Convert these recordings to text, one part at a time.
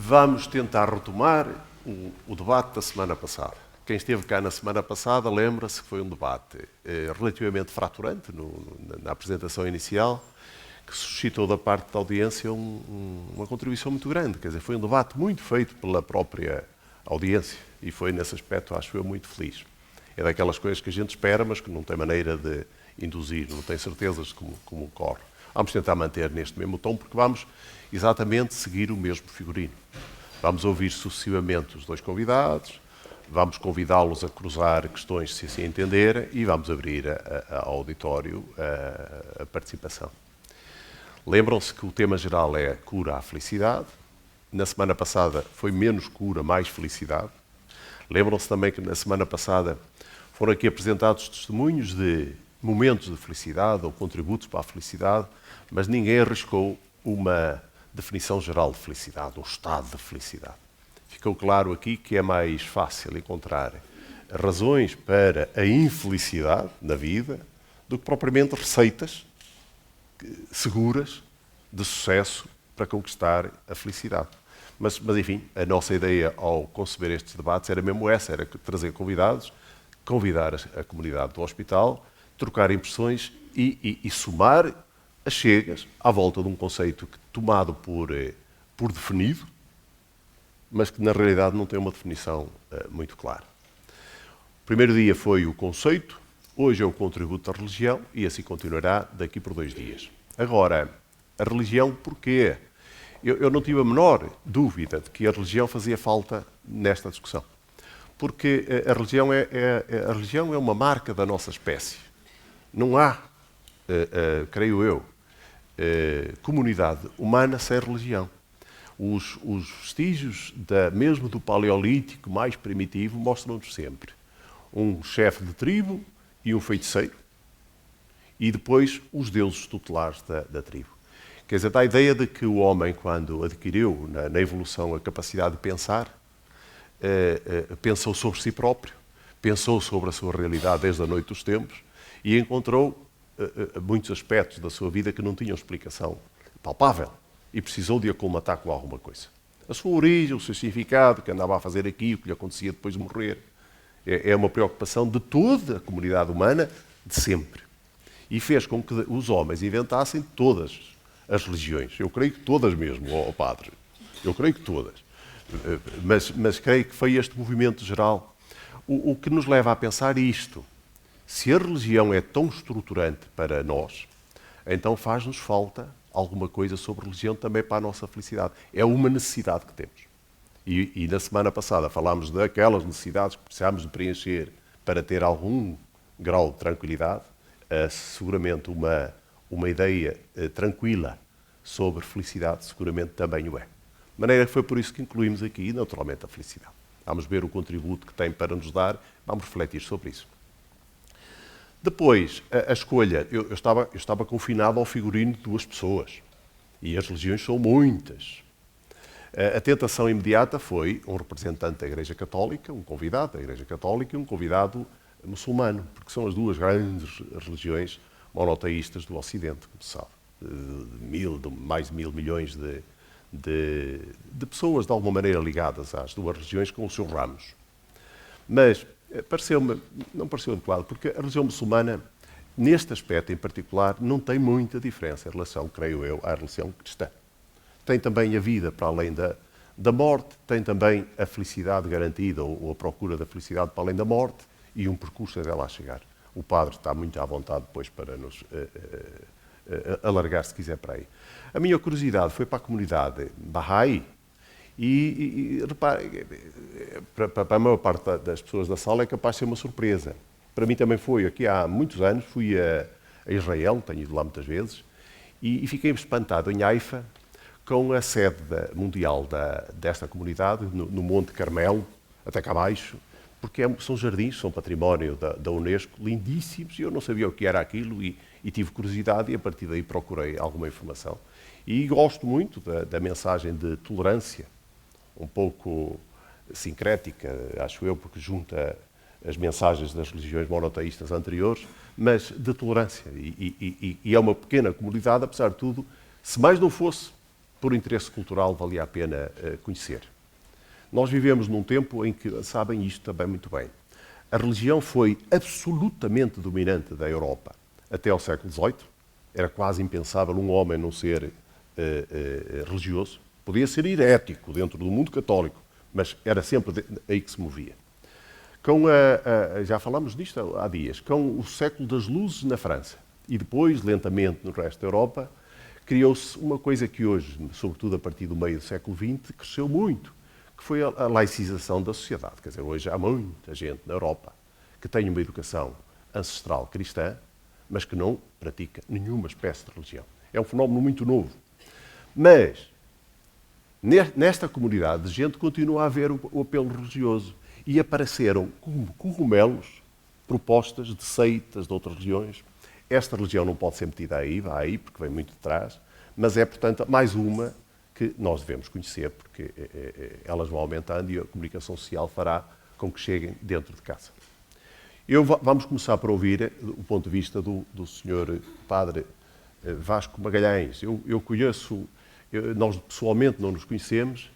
Vamos tentar retomar o debate da semana passada. Quem esteve cá na semana passada lembra-se que foi um debate relativamente fraturante na apresentação inicial, que suscitou da parte da audiência uma contribuição muito grande. Quer dizer, foi um debate muito feito pela própria audiência e foi, nesse aspecto, acho eu, muito feliz. É daquelas coisas que a gente espera, mas que não tem maneira de induzir, não tem certezas de como ocorre. Vamos tentar manter neste mesmo tom, porque vamos exatamente seguir o mesmo figurino. Vamos ouvir sucessivamente os dois convidados, vamos convidá-los a cruzar questões, se assim entenderem, e vamos abrir ao auditório a participação. Lembram-se que o tema geral é cura à felicidade. Na semana passada foi menos cura, mais felicidade. Lembram-se também que na semana passada foram aqui apresentados testemunhos de momentos de felicidade ou contributos para a felicidade, mas ninguém arriscou uma definição geral de felicidade, um estado de felicidade. Ficou claro aqui que é mais fácil encontrar razões para a infelicidade na vida do que propriamente receitas seguras de sucesso para conquistar a felicidade. Mas enfim, a nossa ideia ao conceber estes debates era mesmo essa, era trazer convidados, convidar a comunidade do hospital, trocar impressões e somar as chegas à volta de um conceito que, tomado por definido, mas que na realidade não tem uma definição muito clara. O primeiro dia foi o conceito, hoje é o contributo da religião e assim continuará daqui por 2 dias. Agora, a religião porquê? Eu não tive a menor dúvida de que a religião fazia falta nesta discussão. Porque a religião é uma marca da nossa espécie. Não há, creio eu, comunidade humana sem religião. Os vestígios, mesmo do Paleolítico mais primitivo, mostram-nos sempre um chefe de tribo e um feiticeiro, e depois os deuses tutelares da tribo. Quer dizer, dá a ideia de que o homem, quando adquiriu na evolução a capacidade de pensar, pensou sobre si próprio, pensou sobre a sua realidade desde a noite dos tempos e encontrou muitos aspectos da sua vida que não tinham explicação palpável e precisou de acolimatar com alguma coisa. A sua origem, o seu significado, o que andava a fazer aqui, o que lhe acontecia depois de morrer, é uma preocupação de toda a comunidade humana de sempre. E fez com que os homens inventassem todas as religiões. Eu creio que todas mesmo, ó padre. Eu creio que todas. Mas creio que foi este movimento geral o que nos leva a pensar isto. Se a religião é tão estruturante para nós, então faz-nos falta alguma coisa sobre religião também para a nossa felicidade. É uma necessidade que temos. E na semana passada falámos daquelas necessidades que precisamos de preencher para ter algum grau de tranquilidade. Seguramente uma ideia tranquila sobre felicidade seguramente também o é. De maneira que foi por isso que incluímos aqui, naturalmente, a felicidade. Vamos ver o contributo que tem para nos dar, vamos refletir sobre isso. Depois, a escolha. Eu estava confinado ao figurino de 2 pessoas. E as religiões são muitas. A tentação imediata foi um representante da Igreja Católica, um convidado da Igreja Católica e um convidado muçulmano, porque são as 2 grandes religiões monoteístas do Ocidente, como se sabe. Mais de 1.000 milhões de pessoas, de alguma maneira, ligadas às 2 religiões com os seus ramos. Mas não pareceu adequado, porque a religião muçulmana, neste aspecto em particular, não tem muita diferença em relação, creio eu, à religião cristã. Tem também a vida para além da morte, tem também a felicidade garantida, ou a procura da felicidade para além da morte, e um percurso até lá chegar. O padre está muito à vontade depois para nos alargar, se quiser, para aí. A minha curiosidade foi para a comunidade Bahá'í e repare, para a maior parte das pessoas da sala é capaz de ser uma surpresa. Para mim também foi. Aqui há muitos anos fui a Israel, tenho ido lá muitas vezes, e fiquei espantado em Haifa com a sede mundial desta comunidade, no Monte Carmelo, até cá abaixo, porque são jardins, são património da Unesco, lindíssimos, e eu não sabia o que era aquilo e tive curiosidade e a partir daí procurei alguma informação. E gosto muito da mensagem de tolerância, um pouco sincrética, acho eu, porque junta as mensagens das religiões monoteístas anteriores, mas de tolerância. E é uma pequena comunidade, apesar de tudo, se mais não fosse por interesse cultural, valia a pena conhecer. Nós vivemos num tempo em que, sabem isto também muito bem, a religião foi absolutamente dominante da Europa até ao século XVIII. Era quase impensável um homem não ser religioso. Podia ser herético dentro do mundo católico, mas era sempre aí que se movia. Já falamos disto há dias, com o século das luzes na França e depois, lentamente, no resto da Europa, criou-se uma coisa que hoje, sobretudo a partir do meio do século XX, cresceu muito, que foi a laicização da sociedade. Quer dizer, hoje há muita gente na Europa que tem uma educação ancestral cristã, mas que não pratica nenhuma espécie de religião. É um fenómeno muito novo. Mas, nesta comunidade de gente, continua a haver o apelo religioso. E apareceram como cogumelos propostas de seitas de outras religiões. Esta religião não pode ser metida aí, vai aí, porque vem muito de trás, mas é, portanto, mais uma que nós devemos conhecer, porque elas vão aumentando e a comunicação social fará com que cheguem dentro de casa. Vamos começar por ouvir o ponto de vista do Sr. Padre Vasco Magalhães. Eu conheço, nós pessoalmente não nos conhecemos,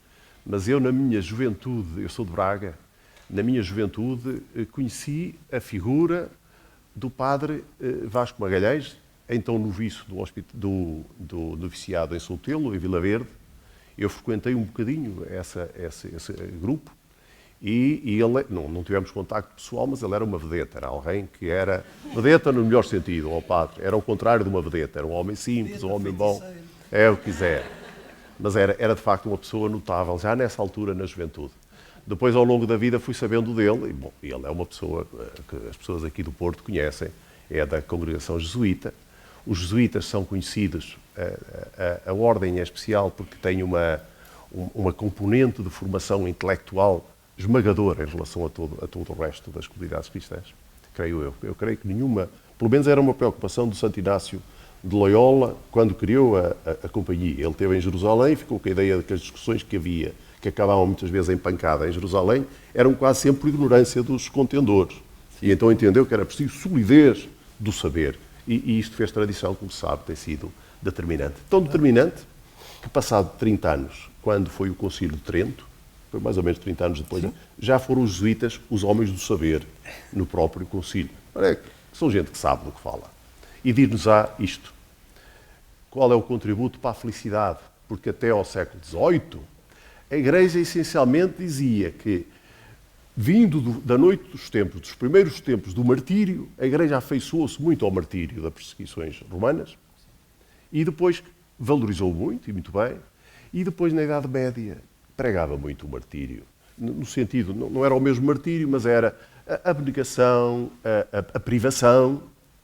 mas eu na minha juventude, eu sou de Braga, na minha juventude conheci a figura do Padre Vasco Magalhães, então noviço do noviciado em Soutelo, em Vila Verde. Eu frequentei um bocadinho esse grupo e ele, não tivemos contacto pessoal, mas ele era uma vedeta, era alguém que era vedeta no melhor sentido, ao padre. Era o contrário de uma vedeta, era um homem simples, um homem bom, é o que quiser. Mas era de facto uma pessoa notável, já nessa altura, na juventude. Depois, ao longo da vida, fui sabendo dele, e bom, ele é uma pessoa que as pessoas aqui do Porto conhecem, é da congregação jesuíta. Os jesuítas são conhecidos, a ordem é especial porque tem uma componente de formação intelectual esmagadora em relação a todo o resto das comunidades cristãs, creio eu. Eu creio que nenhuma, pelo menos era uma preocupação do Santo Inácio de Loyola quando criou a companhia. Ele esteve em Jerusalém, ficou com a ideia de que as discussões que havia, que acabavam muitas vezes em pancada em Jerusalém, eram quase sempre por ignorância dos contendores. E então entendeu que era preciso solidez do saber. E isto fez tradição, como se sabe, tem sido determinante. Tão determinante que, passado 30 anos, quando foi o Concílio de Trento, foi mais ou menos 30 anos depois, já foram os jesuítas os homens do saber no próprio concílio. São gente que sabe do que fala. E diz-nos isto. Qual é o contributo para a felicidade? Porque até ao século XVIII, a Igreja essencialmente dizia que, vindo da noite dos tempos, dos primeiros tempos do martírio, a Igreja afeiçoou-se muito ao martírio das perseguições romanas e depois valorizou muito, e muito bem, e depois na Idade Média pregava muito o martírio. No sentido, não era o mesmo martírio, mas era a abnegação, a privação,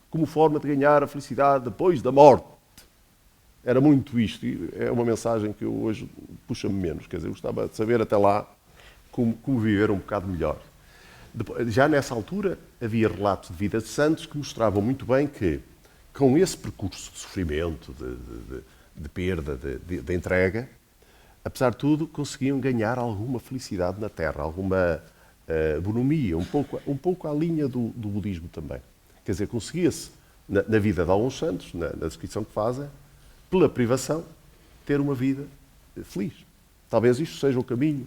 como forma de ganhar a felicidade depois da morte. Era muito isto, e é uma mensagem que eu hoje puxa-me menos, quer dizer, eu gostava de saber até lá como viver um bocado melhor. Já nessa altura havia relatos de vida de santos que mostravam muito bem que, com esse percurso de sofrimento, de perda, de entrega, apesar de tudo, conseguiam ganhar alguma felicidade na Terra, alguma bonomia, um pouco à linha do budismo também. Quer dizer, conseguia-se, na vida de alguns santos, na descrição que fazem, pela privação, ter uma vida feliz. Talvez isto seja o caminho.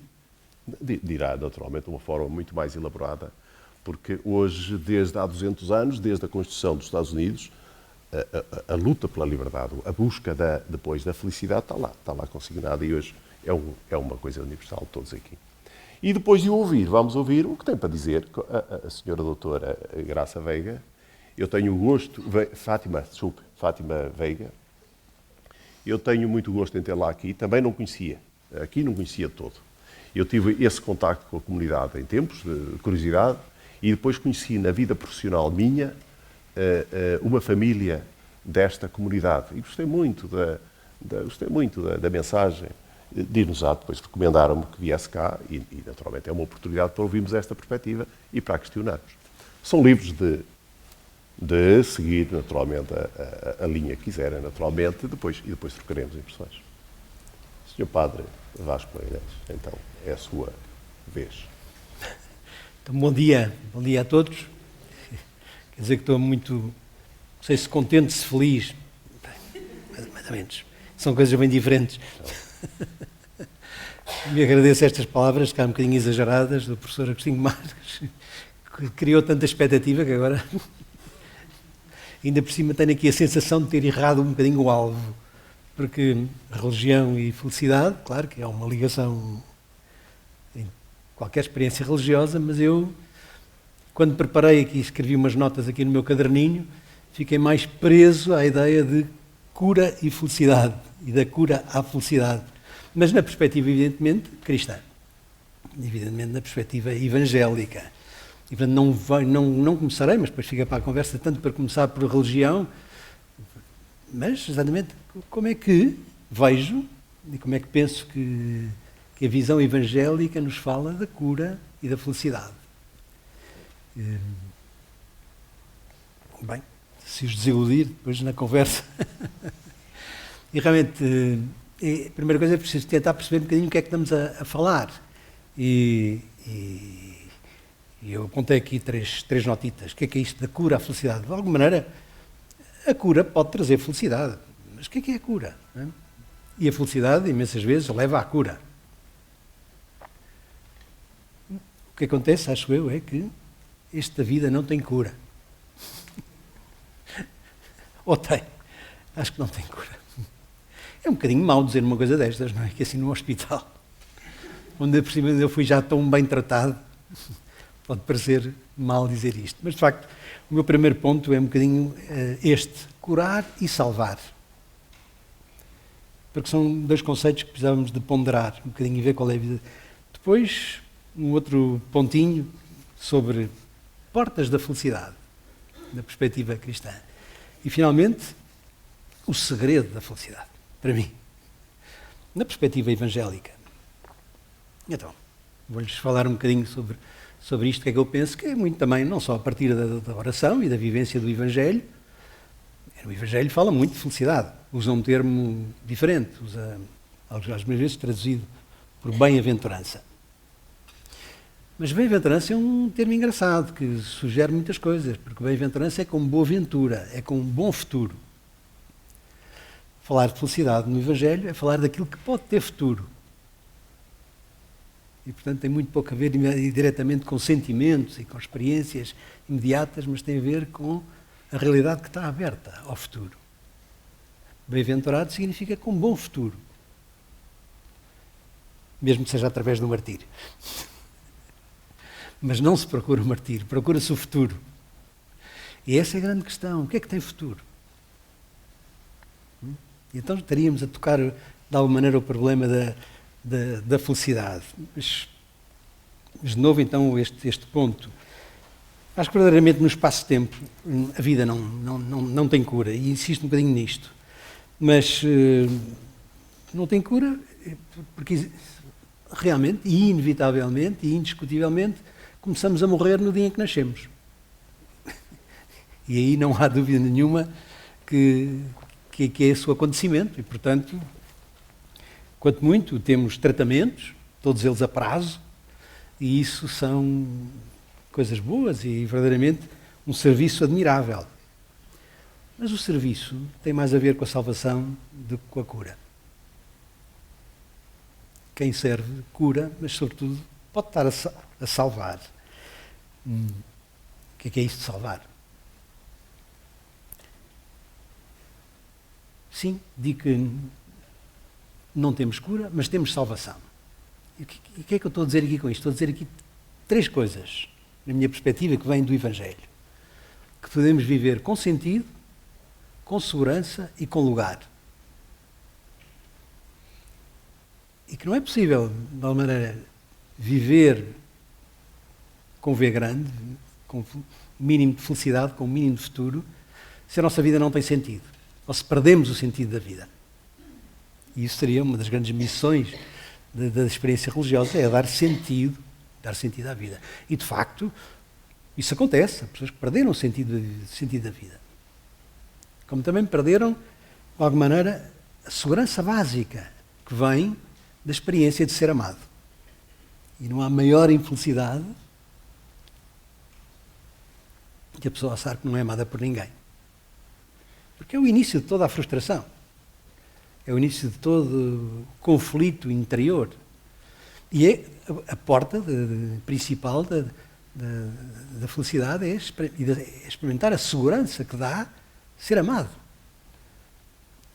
Dirá, naturalmente, de uma forma muito mais elaborada, porque hoje, desde há 200 anos, desde a Constituição dos Estados Unidos, a luta pela liberdade, a busca depois da felicidade está lá consignada e hoje é uma coisa universal de todos aqui. E depois de vamos ouvir o que tem para dizer a senhora doutora Graça Veiga. Eu tenho o gosto, Fátima Veiga, eu tenho muito gosto em tê-la aqui, também não conhecia todo. Eu tive esse contacto com a comunidade em tempos de curiosidade e depois conheci na vida profissional minha uma família desta comunidade. E gostei muito da mensagem. Dir-nos-á, depois recomendaram-me que viesse cá e naturalmente é uma oportunidade para ouvirmos esta perspectiva e para a questionarmos. São livres de seguir naturalmente a linha que quiserem, naturalmente, e depois trocaremos impressões. Sr. Padre Vasco Magalhães, então, é a sua vez. Então, bom dia a todos. Quer dizer que estou muito, não sei se contente, se feliz, mais ou menos. São coisas bem diferentes. Me agradeço estas palavras, que há um bocadinho exageradas, do professor Agostinho Marques, que criou tanta expectativa que agora, ainda por cima, tenho aqui a sensação de ter errado um bocadinho o alvo. Porque religião e felicidade, claro que há uma ligação em qualquer experiência religiosa, mas eu, quando preparei aqui, escrevi umas notas aqui no meu caderninho, fiquei mais preso à ideia de cura e felicidade, e da cura à felicidade. Mas na perspectiva, evidentemente, cristã. Evidentemente, na perspectiva evangélica. E, portanto, não começarei, mas depois fica para a conversa, tanto para começar por religião, mas, exatamente, como é que vejo e como é que penso que a visão evangélica nos fala da cura e da felicidade. Bem, se os desiludir depois na conversa. E realmente, a primeira coisa é preciso tentar perceber um bocadinho o que é que estamos a falar. E eu apontei aqui três notitas. O que é isto da cura à felicidade? De alguma maneira, a cura pode trazer felicidade. Mas o que é a cura? Não é? E a felicidade, imensas vezes, leva à cura. O que acontece, acho eu, é que esta vida não tem cura. Ou tem? Acho que não tem cura. É um bocadinho mau dizer uma coisa destas, não é? Que assim no hospital, onde por cima eu fui já tão bem tratado, pode parecer mal dizer isto. Mas, de facto, o meu primeiro ponto é um bocadinho este: curar e salvar. Porque são dois conceitos que precisávamos de ponderar um bocadinho e ver qual é a vida. Depois, um outro pontinho sobre portas da felicidade, da perspectiva cristã. E, finalmente, o segredo da felicidade, para mim, na perspectiva evangélica. Então, vou-lhes falar um bocadinho sobre isto, que é que eu penso, que é muito também, não só a partir da oração e da vivência do Evangelho. O Evangelho fala muito de felicidade, usa um termo diferente, usa, algumas vezes, traduzido por bem-aventurança. Mas bem-aventurança é um termo engraçado, que sugere muitas coisas, porque bem-aventurança é com boa ventura, é com um bom futuro. Falar de felicidade no Evangelho é falar daquilo que pode ter futuro. E, portanto, tem muito pouco a ver diretamente com sentimentos e com experiências imediatas, mas tem a ver com a realidade que está aberta ao futuro. Bem-aventurado significa com bom futuro. Mesmo que seja através do martírio. Mas não se procura o martírio, procura-se o futuro. E essa é a grande questão. O que é que tem futuro? E então estaríamos a tocar, de alguma maneira, o problema da felicidade. Mas, de novo, então, este ponto. Acho que verdadeiramente no espaço-tempo a vida não tem cura, e insisto um bocadinho nisto. Mas não tem cura porque realmente, e inevitavelmente, e indiscutivelmente, começamos a morrer no dia em que nascemos. E aí não há dúvida nenhuma que é esse o acontecimento, e portanto, quanto muito, temos tratamentos, todos eles a prazo, e isso são coisas boas e verdadeiramente um serviço admirável. Mas o serviço tem mais a ver com a salvação do que com a cura. Quem serve cura, mas sobretudo pode estar a salvar. O que é isso de salvar? Sim, digo que não temos cura, mas temos salvação. E o que é que eu estou a dizer aqui com isto? Estou a dizer aqui três coisas, na minha perspectiva, que vêm do Evangelho. Que podemos viver com sentido, com segurança e com lugar. E que não é possível, de alguma maneira, viver com V grande, com um mínimo de felicidade, com um mínimo de futuro, se a nossa vida não tem sentido. Ou se perdemos o sentido da vida. E isso seria uma das grandes missões da experiência religiosa, é dar sentido à vida. E, de facto, isso acontece. Há pessoas que perderam o sentido da vida. Como também perderam, de alguma maneira, a segurança básica que vem da experiência de ser amado. E não há maior infelicidade que a pessoa achar que não é amada por ninguém. Porque é o início de toda a frustração. é o início de todo conflito interior. E é a porta principal da felicidade, é experimentar a segurança que dá ser amado.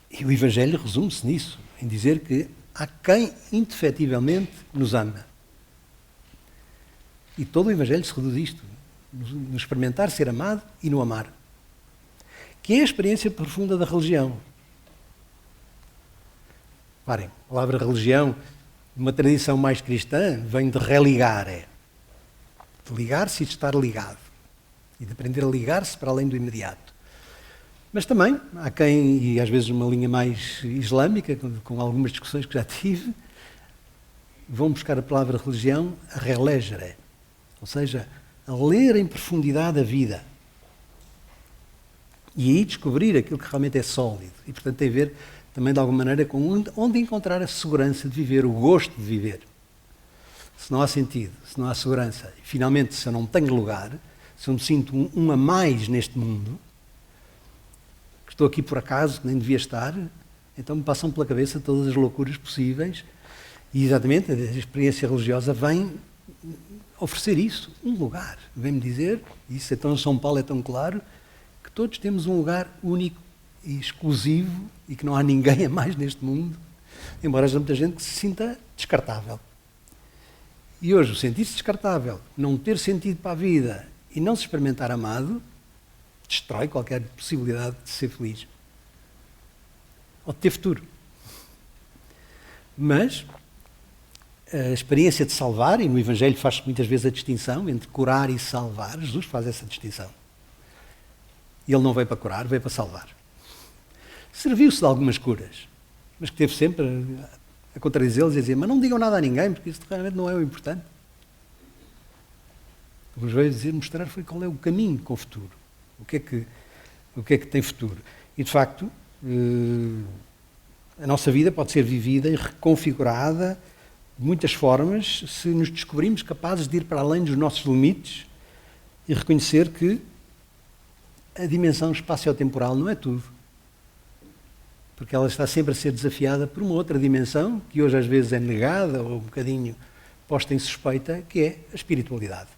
E o Evangelho resume-se nisso, em dizer que há quem indefetivelmente nos ama. E todo o Evangelho se reduz a isto, no experimentar ser amado e no amar. Que é a experiência profunda da religião. Reparem, a palavra religião, numa tradição mais cristã, vem de religare. De ligar-se e de estar ligado. E de aprender a ligar-se para além do imediato. Mas também há quem, e às vezes numa linha mais islâmica, com algumas discussões que já tive, vão buscar a palavra religião a relegere. Ou seja, a ler em profundidade a vida. E aí descobrir aquilo que realmente é sólido. E, portanto, tem a ver também, de alguma maneira, com onde encontrar a segurança de viver, o gosto de viver. Se não há sentido, se não há segurança, e finalmente, se eu não tenho lugar, se eu me sinto um a mais neste mundo, que estou aqui por acaso, que nem devia estar, então me passam pela cabeça todas as loucuras possíveis. E, exatamente, a experiência religiosa vem oferecer isso, um lugar. Vem-me dizer, e isso então São Paulo é tão claro, que todos temos um lugar único e exclusivo e que não há ninguém a mais neste mundo, embora haja muita gente que se sinta descartável. E hoje o sentir-se descartável, não ter sentido para a vida e não se experimentar amado, destrói qualquer possibilidade de ser feliz. Ou de ter futuro. Mas a experiência de salvar, e no Evangelho faz-se muitas vezes a distinção entre curar e salvar, Jesus faz essa distinção. E ele não veio para curar, veio para salvar. Serviu-se de algumas curas, mas que teve sempre a contradizê-los e a dizer, mas não digam nada a ninguém, porque isso realmente não é o importante. O que nos veio dizer, mostrar foi qual é o caminho com o futuro. O que é que tem futuro. E, de facto, a nossa vida pode ser vivida e reconfigurada de muitas formas se nos descobrimos capazes de ir para além dos nossos limites e reconhecer que a dimensão espaciotemporal não é tudo. Porque ela está sempre a ser desafiada por uma outra dimensão, que hoje às vezes é negada ou um bocadinho posta em suspeita, que é a espiritualidade.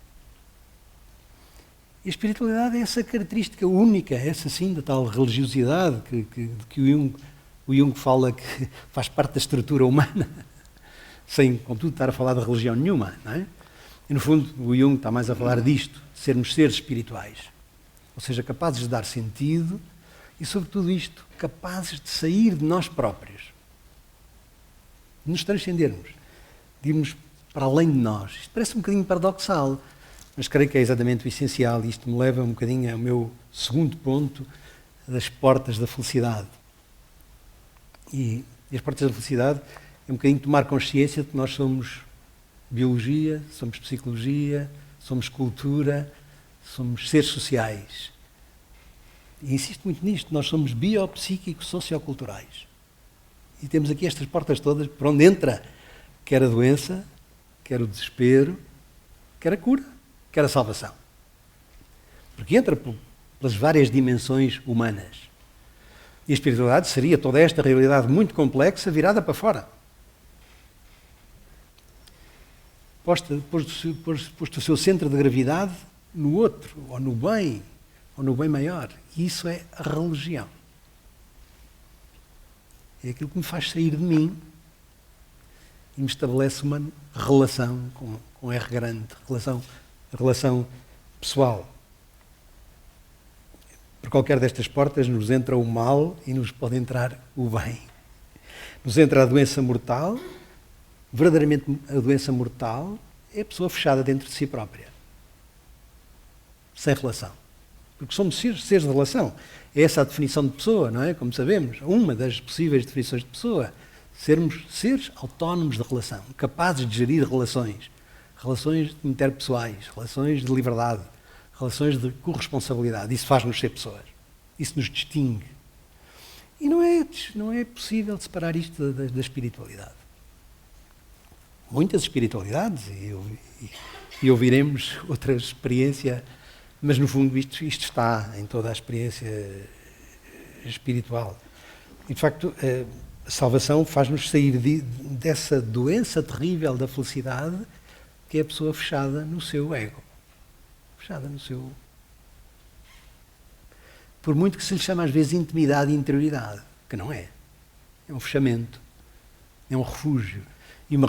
E a espiritualidade é essa característica única, essa sim, da tal religiosidade que o Jung fala que faz parte da estrutura humana, sem, contudo, estar a falar de religião nenhuma, não é? E, no fundo, o Jung está mais a falar disto, de sermos seres espirituais. Ou seja, capazes de dar sentido e, sobretudo isto, capazes de sair de nós próprios. De nos transcendermos, de irmos para além de nós. Isto parece um bocadinho paradoxal, mas creio que é exatamente o essencial e isto me leva um bocadinho ao meu segundo ponto das portas da felicidade. E as portas da felicidade é um bocadinho tomar consciência de que nós somos biologia, somos psicologia, somos cultura, somos seres sociais. E insisto muito nisto, nós somos biopsíquicos socioculturais. E temos aqui estas portas todas por onde entra quer a doença, quer o desespero, quer a cura, quer a salvação. Porque entra pelas várias dimensões humanas. E a espiritualidade seria toda esta realidade muito complexa virada para fora. Posto o seu centro de gravidade no outro, ou no bem maior. E isso é a religião. É aquilo que me faz sair de mim e me estabelece uma relação com R grande, relação pessoal. Por qualquer destas portas nos entra o mal e nos pode entrar o bem. Nos entra a doença mortal. Verdadeiramente a doença mortal é a pessoa fechada dentro de si própria. Sem relação. Porque somos seres de relação. É essa a definição de pessoa, não é? Como sabemos, uma das possíveis definições de pessoa. Sermos seres autónomos de relação, capazes de gerir relações interpessoais, relações de liberdade, relações de corresponsabilidade. Isso faz-nos ser pessoas. Isso nos distingue. E não é possível separar isto da espiritualidade. Muitas espiritualidades, e ouviremos outra experiência, mas no fundo isto está em toda a experiência espiritual. E de facto, A salvação faz-nos sair dessa doença terrível da felicidade, que é a pessoa fechada no seu ego. Fechada no seu... Por muito que se lhe chame às vezes intimidade e interioridade, que não é. É um fechamento, é um refúgio. E uma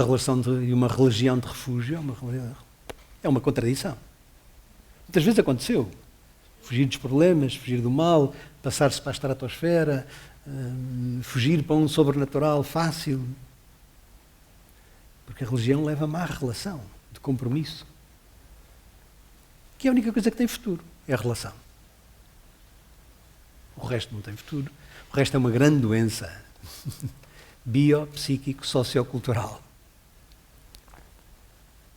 religião de refúgio é uma contradição. Muitas vezes aconteceu. Fugir dos problemas, fugir do mal, passar-se para a estratosfera, fugir para um sobrenatural fácil. Porque a religião leva a má relação, de compromisso. Que é a única coisa que tem futuro, é a relação. O resto não tem futuro. O resto é uma grande doença biopsíquico, sociocultural.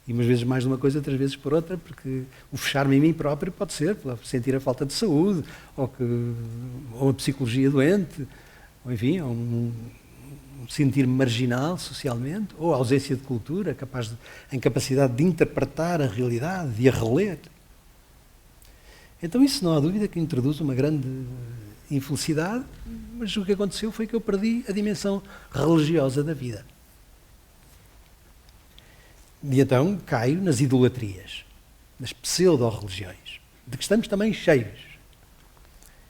E umas vezes mais de uma coisa, outras vezes por outra, porque o fechar-me em mim próprio pode ser por sentir a falta de saúde, ou a psicologia doente, ou enfim, ou sentir-me marginal socialmente, ou a ausência de cultura, a incapacidade de interpretar a realidade, de a reler. Então isso não há dúvida que introduz uma grande infelicidade, mas o que aconteceu foi que eu perdi a dimensão religiosa da vida. E então caio nas idolatrias, nas pseudo-religiões, de que estamos também cheios.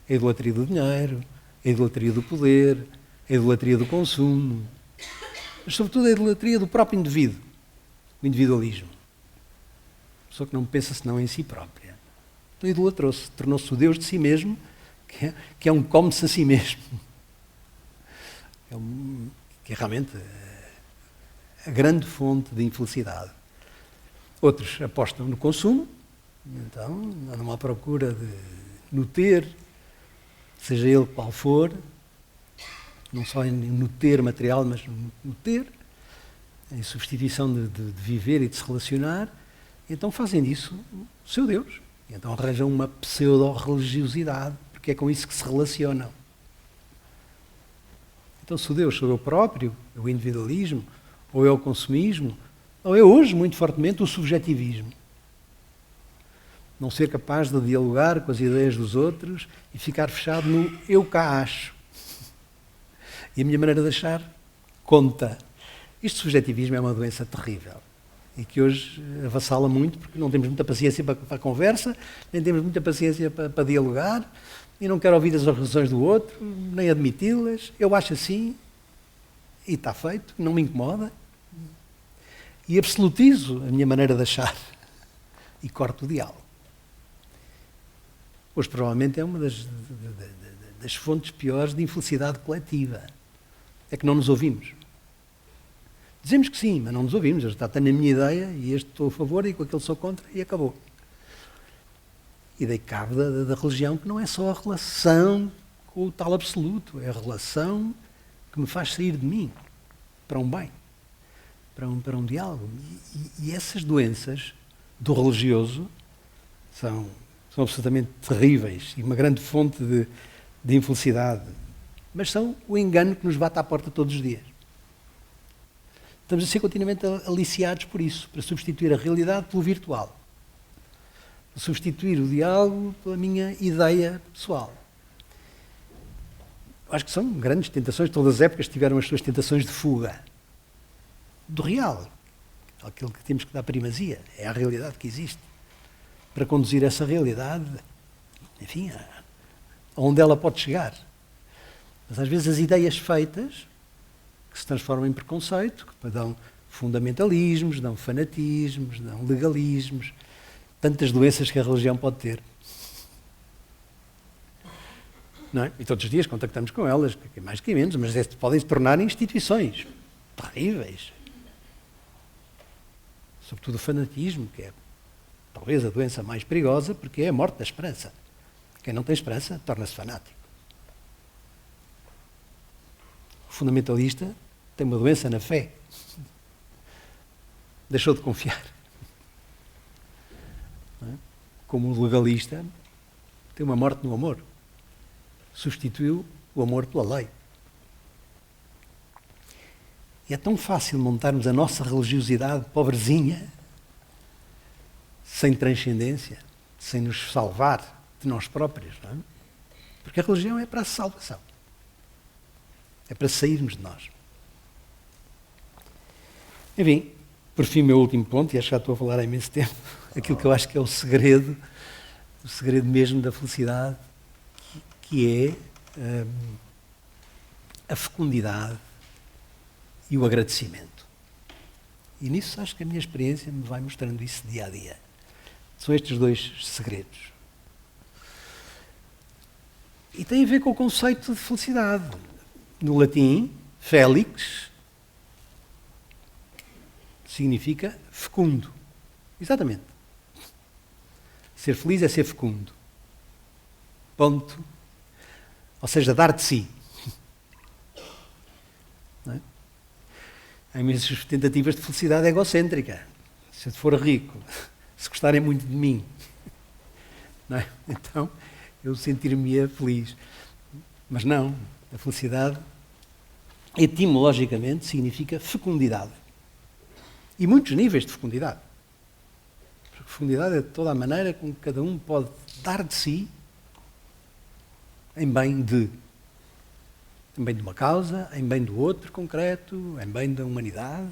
A idolatria do dinheiro, a idolatria do poder, a idolatria do consumo, mas sobretudo a idolatria do próprio indivíduo, o individualismo. A pessoa que não pensa senão em si própria. Então idolatrou-se, tornou-se o Deus de si mesmo, que é um come-se a si mesmo. Que é realmente a grande fonte de infelicidade. Outros apostam no consumo, então andam à procura no ter, seja ele qual for, não só no ter material, mas no ter, em substituição de viver e de se relacionar, então fazem disso o seu Deus. E então arranjam uma pseudo-religiosidade, porque é com isso que se relacionam. Então se o Deus sou eu próprio, é o individualismo, ou é o consumismo, ou é hoje, muito fortemente, o subjetivismo. Não ser capaz de dialogar com as ideias dos outros e ficar fechado no eu cá acho. E a minha maneira de achar conta. Este subjetivismo é uma doença terrível e que hoje avassala muito porque não temos muita paciência para a conversa, nem temos muita paciência para dialogar e não quero ouvir as razões do outro, nem admiti-las. Eu acho assim e está feito, não me incomoda. E absolutizo a minha maneira de achar e corto o diálogo. Hoje provavelmente é uma das fontes piores de infelicidade coletiva. É que não nos ouvimos. Dizemos que sim, mas não nos ouvimos. Eu tenho a minha ideia e este estou a favor e com aquele sou contra e acabou. E dei cabo da religião, que não é só a relação com o tal absoluto, é a relação que me faz sair de mim para um bem, para um diálogo. E essas doenças do religioso são absolutamente terríveis e uma grande fonte de infelicidade. Mas são o engano que nos bate à porta todos os dias. Estamos a ser continuamente aliciados por isso, para substituir a realidade pelo virtual. Para substituir o diálogo pela minha ideia pessoal. Acho que são grandes tentações, todas as épocas tiveram as suas tentações de fuga. Do real. Aquilo que temos que dar primazia. É a realidade que existe. Para conduzir essa realidade, enfim, aonde ela pode chegar. Mas às vezes as ideias feitas, que se transformam em preconceito, que dão fundamentalismos, dão fanatismos, dão legalismos, tantas doenças que a religião pode ter. Não é? E todos os dias contactamos com elas, que mais que menos, mas podem se tornar instituições terríveis. Sobretudo o fanatismo, que é talvez a doença mais perigosa, porque é a morte da esperança. Quem não tem esperança torna-se fanático. O fundamentalista tem uma doença na fé. Deixou de confiar. Não é? Como o legalista tem uma morte no amor. Substituiu o amor pela lei. E é tão fácil montarmos a nossa religiosidade pobrezinha, sem transcendência, sem nos salvar de nós próprios, não é? Porque a religião é para a salvação. É para sairmos de nós. Enfim, por fim, o meu último ponto, e acho que já estou a falar há imenso tempo, aquilo que eu acho que é o segredo mesmo da felicidade, que é a fecundidade e o agradecimento. E nisso acho que a minha experiência me vai mostrando isso dia a dia. São estes dois segredos. E tem a ver com o conceito de felicidade. No latim, félix significa fecundo. Exatamente. Ser feliz é ser fecundo. Ponto. Ou seja, dar de si. Não é? Há imensas tentativas de felicidade egocêntrica. Se eu for rico, se gostarem muito de mim, não é? Então eu sentir-me feliz. Mas não, a felicidade, etimologicamente, significa fecundidade. E muitos níveis de fecundidade. Porque fecundidade é de toda a maneira com que cada um pode dar de si em bem de uma causa, em bem do outro concreto, em bem da humanidade.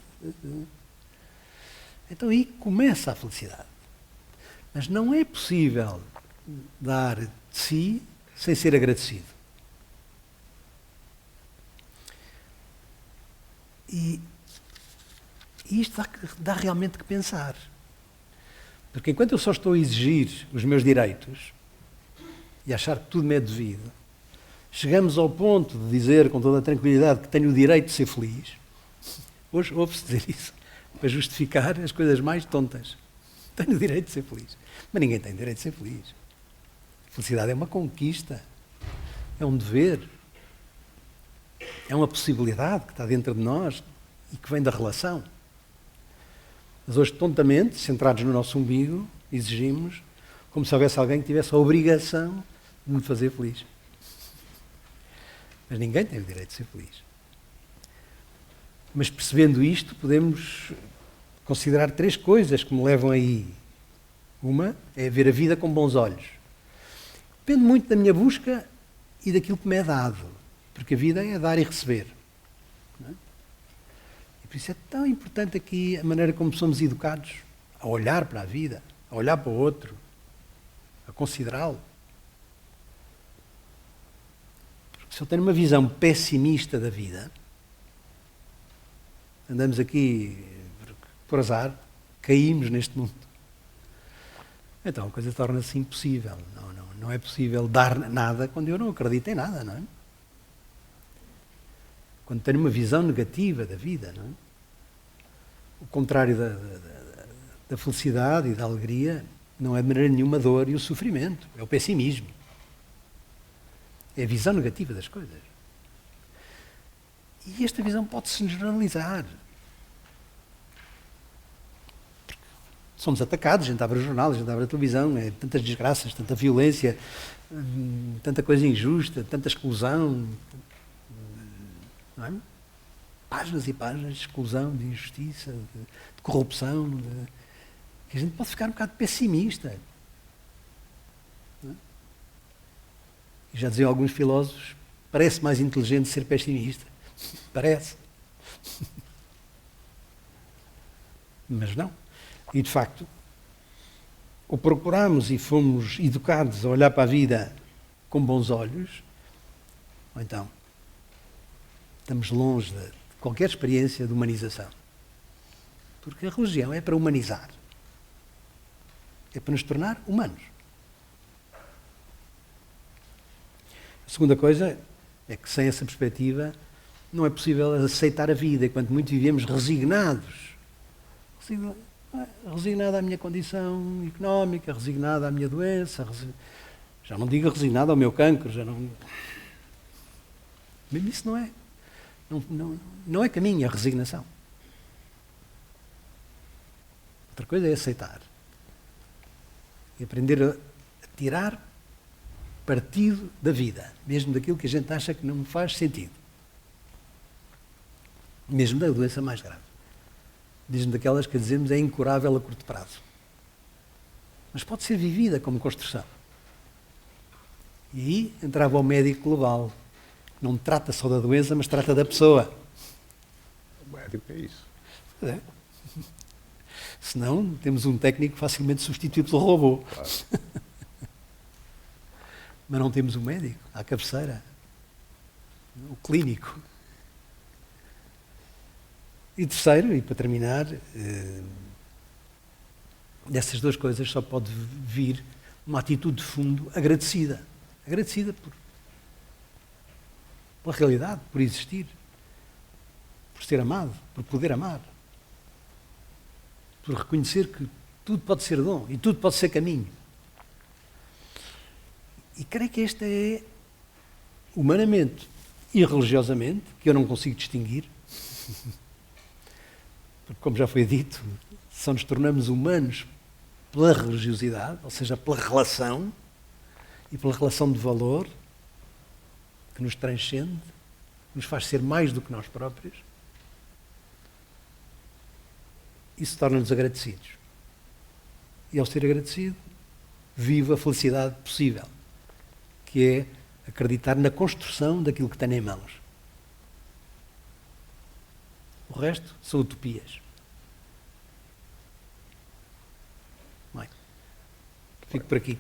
Então aí começa a felicidade. Mas não é possível dar de si sem ser agradecido. E isto dá realmente que pensar. Porque enquanto eu só estou a exigir os meus direitos e achar que tudo me é devido, chegamos ao ponto de dizer com toda a tranquilidade que tenho o direito de ser feliz. Hoje ouve-se dizer isso para justificar as coisas mais tontas. Tenho o direito de ser feliz. Mas ninguém tem o direito de ser feliz. A felicidade é uma conquista, é um dever, é uma possibilidade que está dentro de nós e que vem da relação. Mas hoje, tontamente, centrados no nosso umbigo, exigimos como se houvesse alguém que tivesse a obrigação de me fazer feliz. Mas ninguém tem o direito de ser feliz. Mas percebendo isto, podemos considerar 3 coisas que me levam aí. Uma é ver a vida com bons olhos. Depende muito da minha busca e daquilo que me é dado. Porque a vida é dar e receber. Não é? E por isso é tão importante aqui a maneira como somos educados a olhar para a vida, a olhar para o outro, a considerá-lo. Porque se eu tenho uma visão pessimista da vida, andamos aqui por azar, caímos neste mundo. Então a coisa torna-se impossível. Não é possível dar nada quando eu não acredito em nada, não é? Quando tenho uma visão negativa da vida, não é? O contrário da felicidade e da alegria não é de maneira nenhuma a dor e o sofrimento, é o pessimismo. É a visão negativa das coisas. E esta visão pode-se generalizar. Somos atacados, a gente abre o jornal, a gente abre a televisão, é tantas desgraças, tanta violência, tanta coisa injusta, tanta exclusão. Não é? Páginas e páginas de exclusão, de injustiça, de corrupção, que a gente pode ficar um bocado pessimista. Não é? E já diziam alguns filósofos, parece mais inteligente ser pessimista. Parece. Mas não. E, de facto, ou procuramos e fomos educados a olhar para a vida com bons olhos, ou então estamos longe de qualquer experiência de humanização. Porque a religião é para humanizar. É para nos tornar humanos. A segunda coisa é que, sem essa perspectiva, não é possível aceitar a vida, enquanto muito vivemos resignados. Resignado à minha condição económica, resignado à minha doença, já não digo resignado ao meu cancro, já não... Mesmo isso não é caminho, é resignação. Outra coisa é aceitar. E aprender a tirar partido da vida, mesmo daquilo que a gente acha que não faz sentido. Mesmo da doença mais grave. Mesmo daquelas que dizemos é incurável a curto prazo. Mas pode ser vivida como construção. E aí entrava o médico global, Não trata só da doença, mas trata da pessoa. O médico é isso. É. Senão, temos um técnico facilmente substituído pelo robô. Claro. Mas não temos o médico, à cabeceira. O clínico. E terceiro, e para terminar, dessas duas coisas só pode vir uma atitude de fundo agradecida. Agradecida pela realidade, por existir, por ser amado, por poder amar, por reconhecer que tudo pode ser dom e tudo pode ser caminho. E creio que esta é, humanamente e religiosamente, que eu não consigo distinguir, porque, como já foi dito, só nos tornamos humanos pela religiosidade, ou seja, pela relação e pela relação de valor que nos transcende, nos faz ser mais do que nós próprios. Isso torna-nos agradecidos. E ao ser agradecido, vivo a felicidade possível, que é acreditar na construção daquilo que tem em mãos. O resto são utopias. Bem, fico por aqui.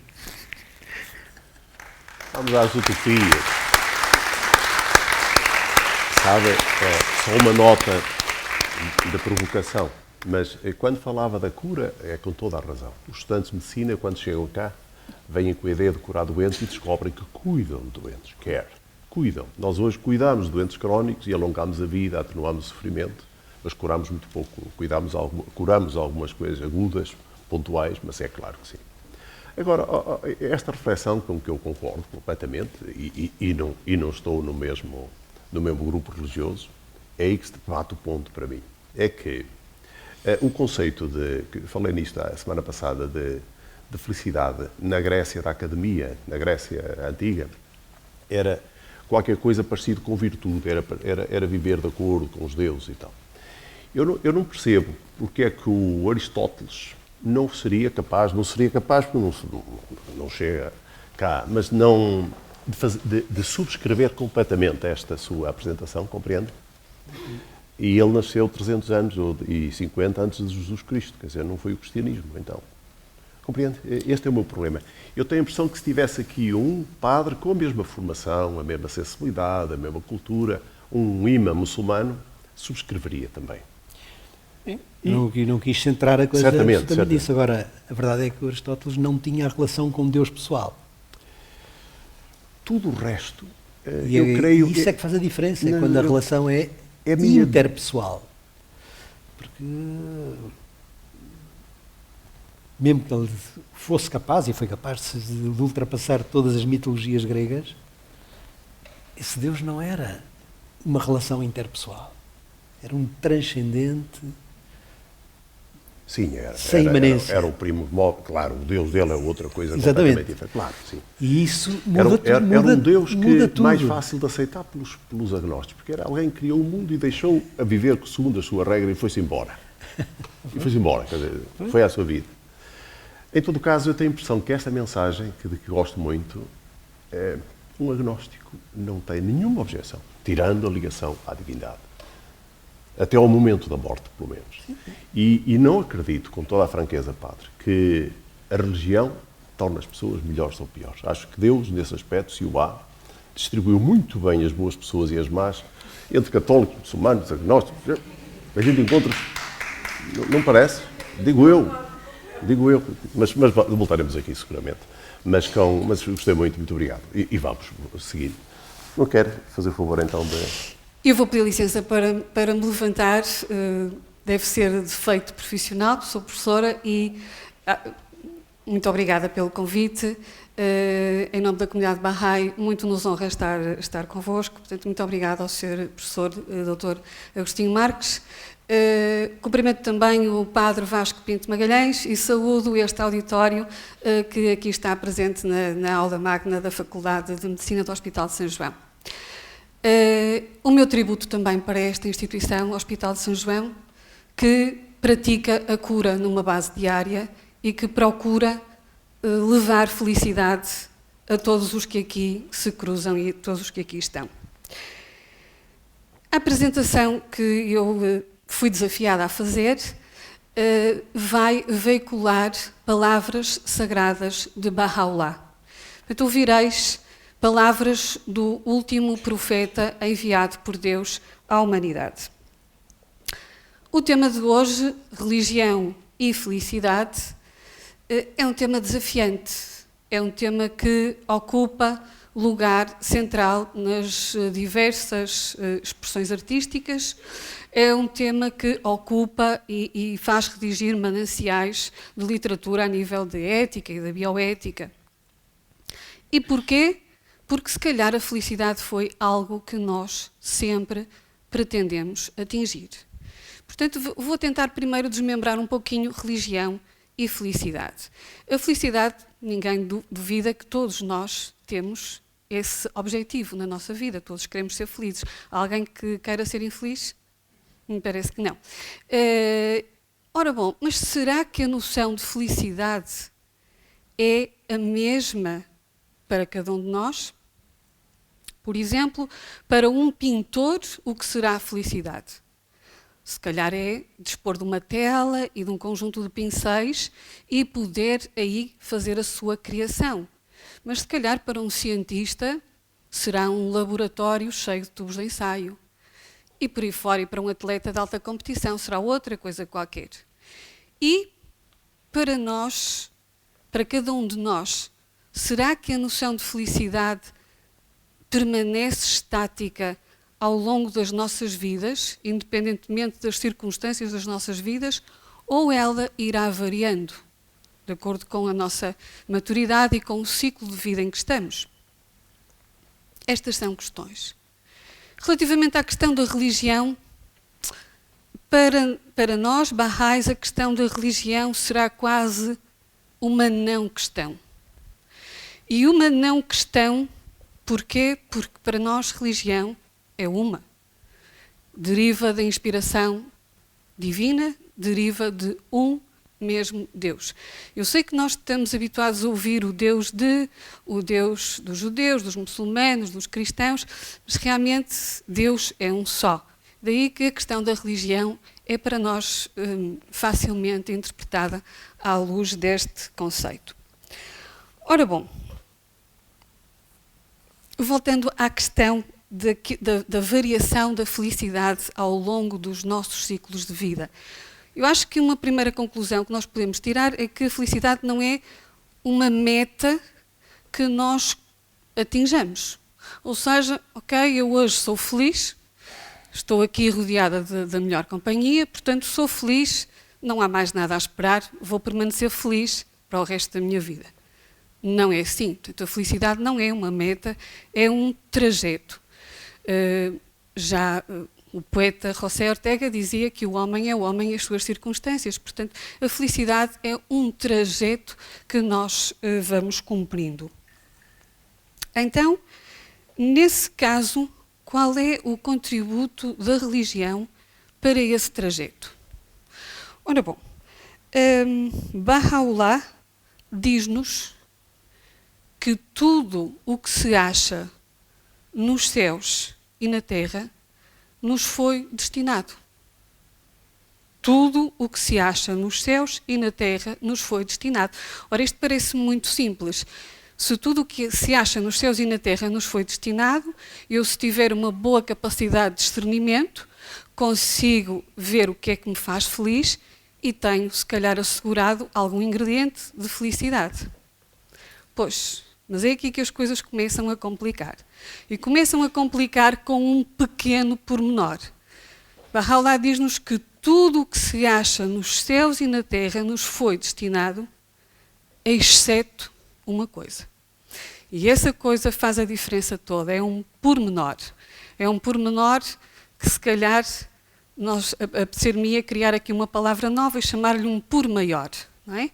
Vamos às utopias. Sabe, só uma nota da provocação, mas quando falava da cura, é com toda a razão. Os estudantes de medicina, quando chegam cá, vêm com a ideia de curar doentes e descobrem que cuidam de doentes. Cuidam. Nós hoje cuidamos de doentes crónicos e alongamos a vida, atenuamos o sofrimento, mas curamos muito pouco. Curamos algumas coisas agudas, pontuais, mas é claro que sim. Agora, esta reflexão com que eu concordo completamente, e não estou no mesmo grupo religioso, é aí que se bate o ponto para mim. É que o conceito que falei nisto a semana passada, de felicidade na Grécia da Academia, na Grécia Antiga, era qualquer coisa parecido com virtude, era viver de acordo com os deuses e tal. Eu não percebo porque é que o Aristóteles não seria capaz porque não chega cá, mas não de subscrever completamente esta sua apresentação, compreende? E ele nasceu 300 anos e 50 antes de Jesus Cristo, quer dizer, não foi o cristianismo, então. Compreende? Este é o meu problema. Eu tenho a impressão que se tivesse aqui um padre com a mesma formação, a mesma sensibilidade, a mesma cultura, um imã muçulmano, subscreveria também. Não quis centrar a coisa certamente nisso. Agora, a verdade é que o Aristóteles não tinha a relação com Deus pessoal. Tudo o resto, eu creio... Isso é que faz a diferença, quando a relação é interpessoal. Porque, mesmo que ele fosse capaz, e foi capaz de ultrapassar todas as mitologias gregas, esse Deus não era uma relação interpessoal. Era um transcendente... Sim, sem imanência. Era o primo móvel, claro, o Deus dele é outra coisa exatamente completamente diferente. Claro, sim. E isso era um Deus tudo. Mais fácil de aceitar pelos agnósticos, porque era alguém que criou o mundo e deixou a viver segundo a sua regra e foi-se embora. Quer dizer, foi à sua vida. Em todo caso, eu tenho a impressão que esta mensagem, de que gosto muito, um agnóstico não tem nenhuma objeção, tirando a ligação à divindade. Até ao momento da morte, pelo menos. E não acredito, com toda a franqueza, Padre, que a religião torna as pessoas melhores ou piores. Acho que Deus, nesse aspecto, se o há, distribuiu muito bem as boas pessoas e as más, entre católicos, muçulmanos, agnósticos. A gente encontra... Não parece? Digo eu. Mas voltaremos aqui, seguramente. Mas gostei muito obrigado. E vamos seguir. Não quer fazer o favor, então, de... Eu vou pedir licença para me levantar, deve ser de feito profissional, sou professora e muito obrigada pelo convite. Em nome da comunidade Bahá'í, muito nos honra estar convosco, portanto, muito obrigada ao Sr. Professor Dr. Agostinho Marques. Cumprimento também o Padre Vasco Pinto Magalhães e saúdo este auditório que aqui está presente na aula magna da Faculdade de Medicina do Hospital de São João. O meu tributo também para esta instituição, o Hospital de São João, que pratica a cura numa base diária e que procura levar felicidade a todos os que aqui se cruzam e a todos os que aqui estão. A apresentação que eu fui desafiada a fazer vai veicular palavras sagradas de Baha'u'lláh. Então ouvireis palavras do último profeta enviado por Deus à humanidade. O tema de hoje, religião e felicidade, é um tema desafiante, é um tema que ocupa lugar central nas diversas expressões artísticas, é um tema que ocupa e faz redigir mananciais de literatura a nível de ética e da bioética. E porquê? Porque se calhar a felicidade foi algo que nós sempre pretendemos atingir. Portanto, vou tentar primeiro desmembrar um pouquinho religião e felicidade. A felicidade, ninguém duvida que todos nós temos esse objetivo na nossa vida, todos queremos ser felizes. Há alguém que queira ser infeliz? Me parece que não. Ora bom, mas será que a noção de felicidade é a mesma para cada um de nós? Por exemplo, para um pintor, o que será a felicidade? Se calhar é dispor de uma tela e de um conjunto de pincéis e poder aí fazer a sua criação. Mas se calhar para um cientista será um laboratório cheio de tubos de ensaio. E por aí fora, e para um atleta de alta competição, será outra coisa qualquer. E para nós, para cada um de nós, será que a noção de felicidade permanece estática ao longo das nossas vidas, independentemente das circunstâncias das nossas vidas, ou ela irá variando, de acordo com a nossa maturidade e com o ciclo de vida em que estamos? Estas são questões. Relativamente à questão da religião, para nós, Baha'is, a questão da religião será quase uma não questão. E uma não questão, porquê? Porque para nós religião é uma. Deriva da inspiração divina, deriva de um mesmo Deus. Eu sei que nós estamos habituados a ouvir o Deus dos judeus, dos muçulmanos, dos cristãos, mas realmente Deus é um só. Daí que a questão da religião é para nós facilmente interpretada à luz deste conceito. Ora bom, voltando à questão da variação da felicidade ao longo dos nossos ciclos de vida. Eu acho que uma primeira conclusão que nós podemos tirar é que a felicidade não é uma meta que nós atinjamos. Ou seja, ok, eu hoje sou feliz, estou aqui rodeada da melhor companhia, portanto sou feliz, não há mais nada a esperar, vou permanecer feliz para o resto da minha vida. Não é assim. Portanto, a felicidade não é uma meta, é um trajeto. O poeta José Ortega dizia que o homem é o homem e as suas circunstâncias. Portanto, a felicidade é um trajeto que nós vamos cumprindo. Então, nesse caso, qual é o contributo da religião para esse trajeto? Ora bom, Baha'u'lláh diz-nos que tudo o que se acha nos céus e na terra nos foi destinado. Tudo o que se acha nos céus e na terra nos foi destinado. Ora, isto parece muito simples. Se tudo o que se acha nos céus e na terra nos foi destinado, eu, se tiver uma boa capacidade de discernimento, consigo ver o que é que me faz feliz e tenho, se calhar, assegurado algum ingrediente de felicidade. Pois, mas é aqui que as coisas começam a complicar. E começam a complicar com um pequeno pormenor. Baha'u'lláh diz-nos que tudo o que se acha nos céus e na terra nos foi destinado, exceto uma coisa. E essa coisa faz a diferença toda, é um pormenor. É um pormenor que, se calhar, nós apetecer-me-ia criar aqui uma palavra nova e chamar-lhe um por maior, não é?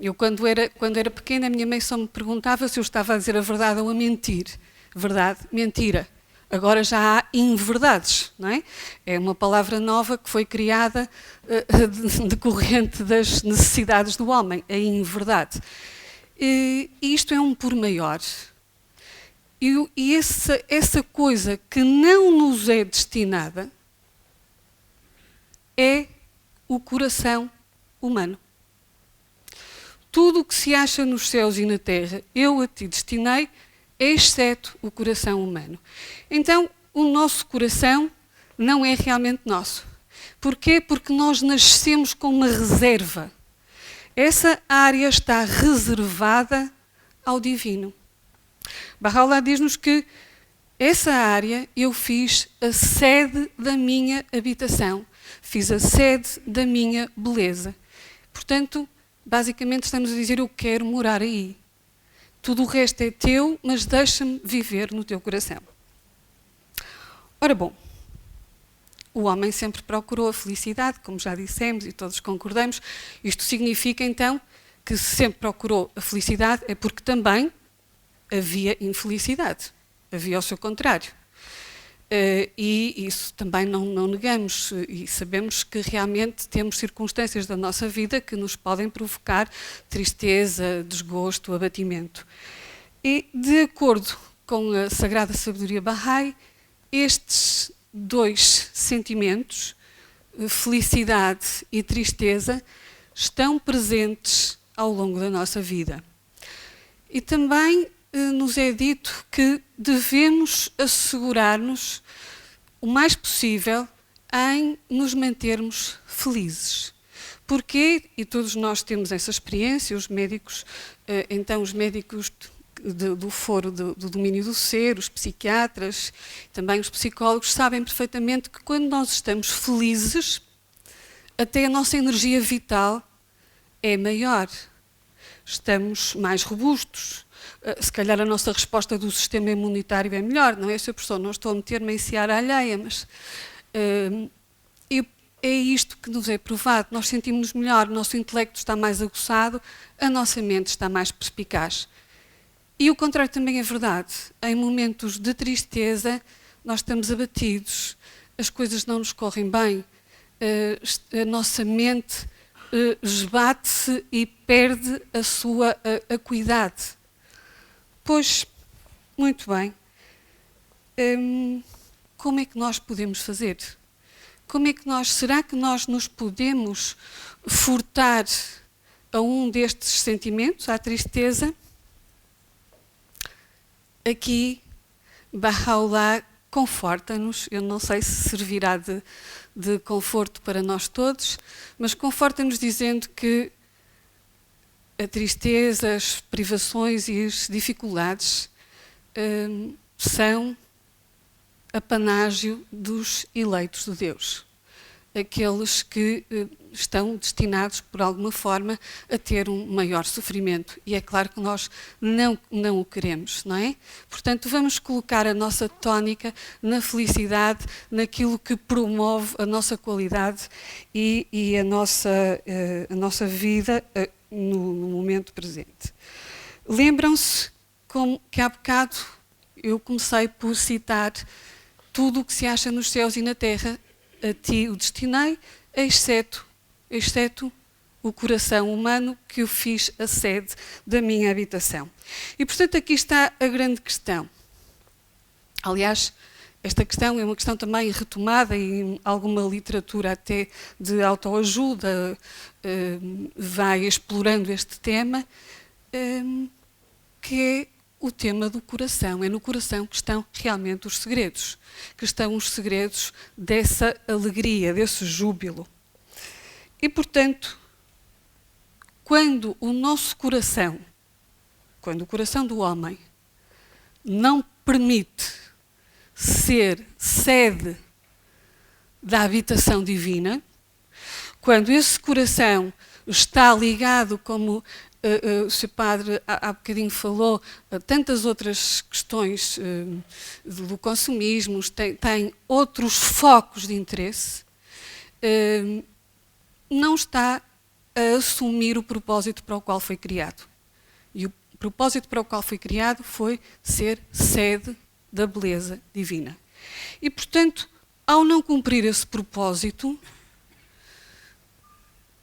Eu, quando era pequena, a minha mãe só me perguntava se eu estava a dizer a verdade ou a mentir. Verdade, mentira. Agora já há inverdades, não é? É uma palavra nova que foi criada decorrente das necessidades do homem, a inverdade. E isto é um por maior. E essa coisa que não nos é destinada é o coração humano. Tudo o que se acha nos céus e na terra, eu a ti destinei, exceto o coração humano. Então, o nosso coração não é realmente nosso. Porquê? Porque nós nascemos com uma reserva. Essa área está reservada ao divino. Baha'u'lláh diz-nos que essa área eu fiz a sede da minha habitação. Fiz a sede da minha beleza. Portanto, basicamente estamos a dizer, eu quero morar aí. Tudo o resto é teu, mas deixa-me viver no teu coração. Ora bom, o homem sempre procurou a felicidade, como já dissemos e todos concordamos. Isto significa, então, que se sempre procurou a felicidade é porque também havia infelicidade. Havia o seu contrário. E isso também não negamos. E sabemos que realmente temos circunstâncias da nossa vida que nos podem provocar tristeza, desgosto, abatimento. E, de acordo com a Sagrada Sabedoria Bahá'í, estes dois sentimentos, felicidade e tristeza, estão presentes ao longo da nossa vida. E também nos é dito que devemos assegurar-nos o mais possível em nos mantermos felizes. Porquê? E todos nós temos essa experiência, os médicos, então os médicos do foro do domínio do ser, os psiquiatras, também os psicólogos, sabem perfeitamente que quando nós estamos felizes, até a nossa energia vital é maior. Estamos mais robustos. Se calhar a nossa resposta do sistema imunitário é melhor, não é, Sr. Professor? Não estou a meter-me em seara alheia, mas é isto que nos é provado. Nós sentimos-nos melhor, o nosso intelecto está mais aguçado, a nossa mente está mais perspicaz. E o contrário também é verdade. Em momentos de tristeza, nós estamos abatidos, as coisas não nos correm bem, a nossa mente esbate-se e perde a sua acuidade. Pois, muito bem. Como é que nós podemos fazer? Será que nós nos podemos furtar a um destes sentimentos, à tristeza? Aqui, Baha'u'lláh conforta-nos, eu não sei se servirá de conforto para nós todos, mas conforta-nos dizendo que a tristeza, as privações e as dificuldades são apanágio dos eleitos de Deus. Aqueles que estão destinados, por alguma forma, a ter um maior sofrimento. E é claro que nós não o queremos, não é? Portanto, vamos colocar a nossa tónica na felicidade, naquilo que promove a nossa qualidade e a nossa vida no momento presente. Lembram-se que há bocado eu comecei por citar tudo o que se acha nos céus e na terra, a ti o destinei, exceto o coração humano que eu fiz a sede da minha habitação. E, portanto, aqui está a grande questão. Aliás, esta questão é uma questão também retomada em alguma literatura até de autoajuda, vai explorando este tema, que é o tema do coração. É no coração que estão realmente os segredos, que estão os segredos dessa alegria, desse júbilo. E, portanto, quando o nosso coração, quando o coração do homem não permite ser sede da habitação divina, quando esse coração está ligado, como o Sr. Padre há bocadinho falou, tantas outras questões do consumismo, tem outros focos de interesse, não está a assumir o propósito para o qual foi criado. E o propósito para o qual foi criado foi ser sede da beleza divina. E, portanto, ao não cumprir esse propósito,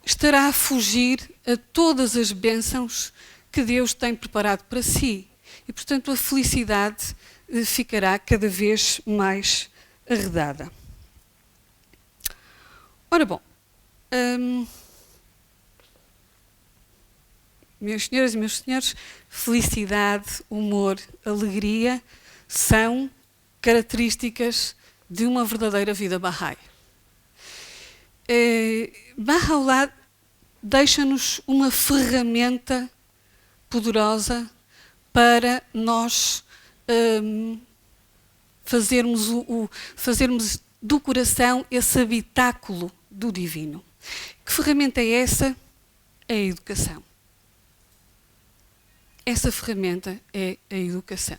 estará a fugir a todas as bênçãos que Deus tem preparado para si. E, portanto, a felicidade ficará cada vez mais arredada. Ora bom, minhas senhoras e meus senhores, felicidade, humor, alegria são características de uma verdadeira vida Bahá'í. Baha'u'lláh deixa-nos uma ferramenta poderosa para nós fazermos do coração esse habitáculo do divino. Que ferramenta é essa? É a educação. Essa ferramenta é a educação.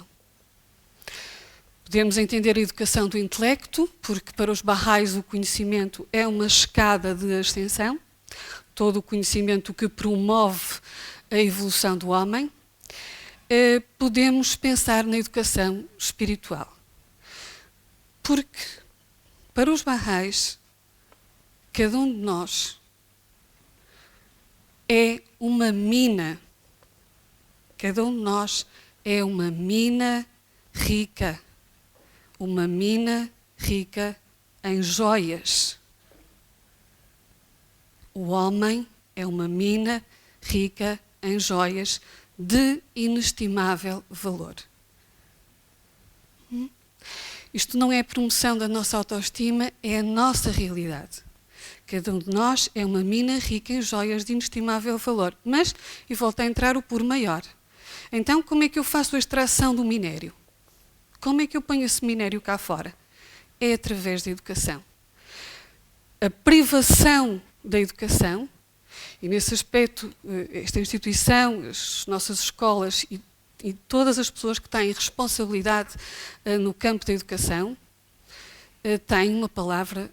Podemos entender a educação do intelecto, porque para os Bahá'ís o conhecimento é uma escada de ascensão, todo o conhecimento que promove a evolução do homem. Podemos pensar na educação espiritual, porque para os Bahá'ís, cada um de nós é uma mina. Cada um de nós é uma mina rica. Uma mina rica em joias. O homem é uma mina rica em joias de inestimável valor. Isto não é promoção da nossa autoestima, é a nossa realidade. Cada um de nós é uma mina rica em joias de inestimável valor. Mas, e volto a entrar o por maior. Então, como é que eu faço a extração do minério? Como é que eu ponho esse minério cá fora? É através da educação. A privação da educação, e nesse aspecto, esta instituição, as nossas escolas e todas as pessoas que têm responsabilidade no campo da educação, têm uma palavra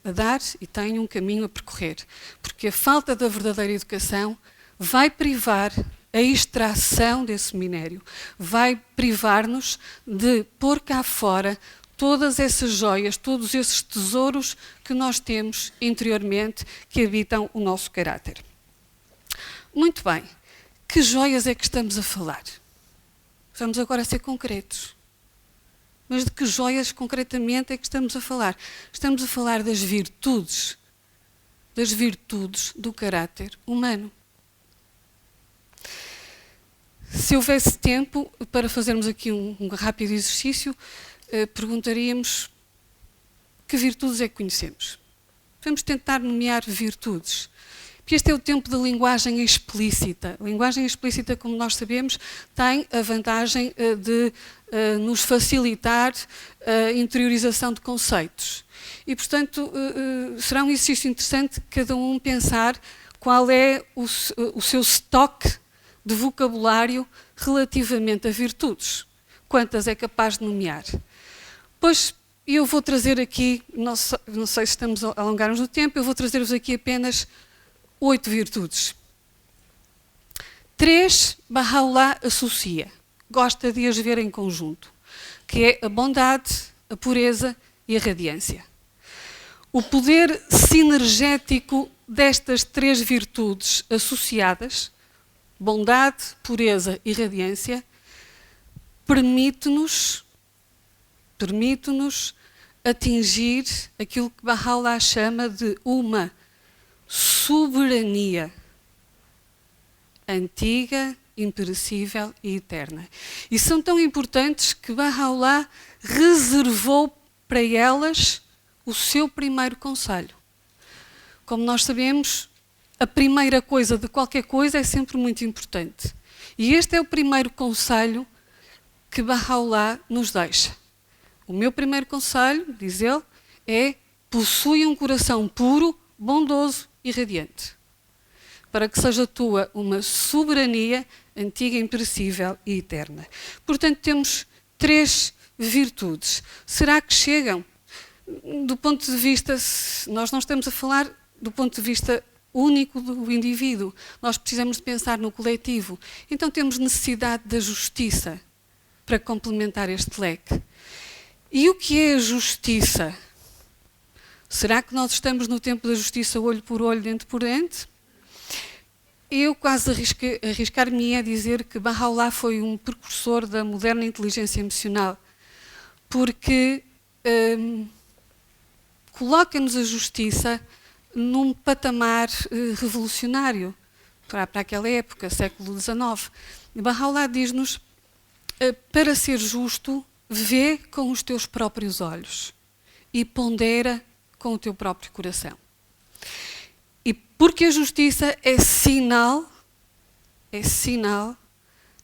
a dar e têm um caminho a percorrer. Porque a falta da verdadeira educação vai privar a extração desse minério, vai privar-nos de pôr cá fora todas essas joias, todos esses tesouros que nós temos interiormente, que habitam o nosso caráter. Muito bem, que joias é que estamos a falar? Vamos agora ser concretos. Mas de que joias concretamente é que estamos a falar? Estamos a falar das virtudes do caráter humano. Se houvesse tempo para fazermos aqui um rápido exercício, perguntaríamos que virtudes é que conhecemos. Vamos tentar nomear virtudes. Porque este é o tempo da linguagem explícita. A linguagem explícita, como nós sabemos, tem a vantagem de nos facilitar a interiorização de conceitos. E, portanto, será um exercício interessante cada um pensar qual é o seu estoque de vocabulário relativamente a virtudes. Quantas é capaz de nomear? Pois eu vou trazer aqui, não sei se estamos a alongar-nos no tempo, eu vou trazer-vos aqui apenas 8 virtudes. 3, Baha'u'lláh associa, gosta de as ver em conjunto, que é a bondade, a pureza e a radiância. O poder sinergético destas 3 virtudes associadas, bondade, pureza e radiância, permite-nos atingir aquilo que Baha'u'lláh chama de uma soberania antiga, imperecível e eterna. E são tão importantes que Baha'u'lláh reservou para elas o seu primeiro conselho. Como nós sabemos, a primeira coisa de qualquer coisa é sempre muito importante. E este é o primeiro conselho que Baha'u'lláh nos deixa. O meu primeiro conselho, diz ele, é: possui um coração puro, bondoso e radiante, para que seja tua uma soberania antiga, imperecível e eterna. Portanto, temos 3 virtudes. Será que chegam? Do ponto de vista, nós não estamos a falar do ponto de vista único do indivíduo, nós precisamos de pensar no coletivo. Então temos necessidade da justiça para complementar este leque. E o que é a justiça? Será que nós estamos no tempo da justiça olho por olho, dente por dente? eu quase arriscar-me a dizer que Baha'u'lláh foi um precursor da moderna inteligência emocional, porque coloca-nos a justiça num patamar revolucionário para aquela época, século XIX. Baha'u'lláh diz-nos, para ser justo, vê com os teus próprios olhos e pondera com o teu próprio coração. E porque a justiça é sinal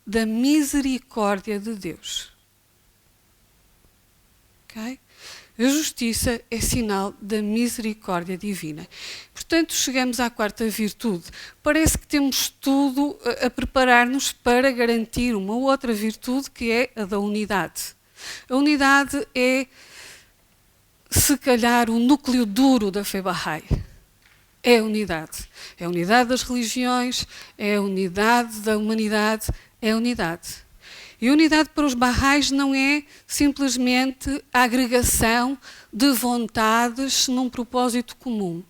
da misericórdia de Deus. Ok? A justiça é sinal da misericórdia divina. Portanto, chegamos à quarta virtude. Parece que temos tudo a preparar-nos para garantir uma outra virtude, que é a da unidade. A unidade é, se calhar, o núcleo duro da fé Bahá'í. É a unidade. É a unidade das religiões, é a unidade da humanidade, é a unidade. E a unidade para os Bahá'ís não é simplesmente a agregação de vontades num propósito comum.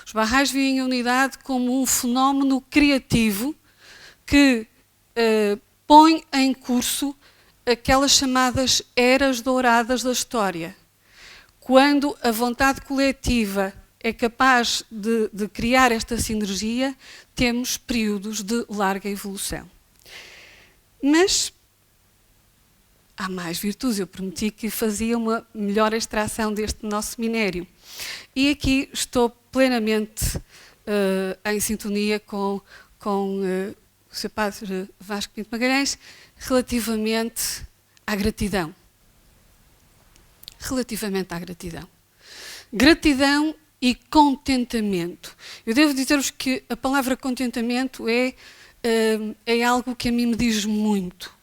Os Bahá'ís veem a unidade como um fenómeno criativo que põe em curso aquelas chamadas eras douradas da história. Quando a vontade coletiva é capaz de criar esta sinergia, temos períodos de larga evolução. Mas há mais virtudes. Eu prometi que fazia uma melhor extração deste nosso minério. E aqui estou plenamente em sintonia com o Sr. Padre Vasco Pinto Magalhães relativamente à gratidão. Relativamente à gratidão. Gratidão e contentamento. Eu devo dizer-vos que a palavra contentamento é algo que a mim me diz muito.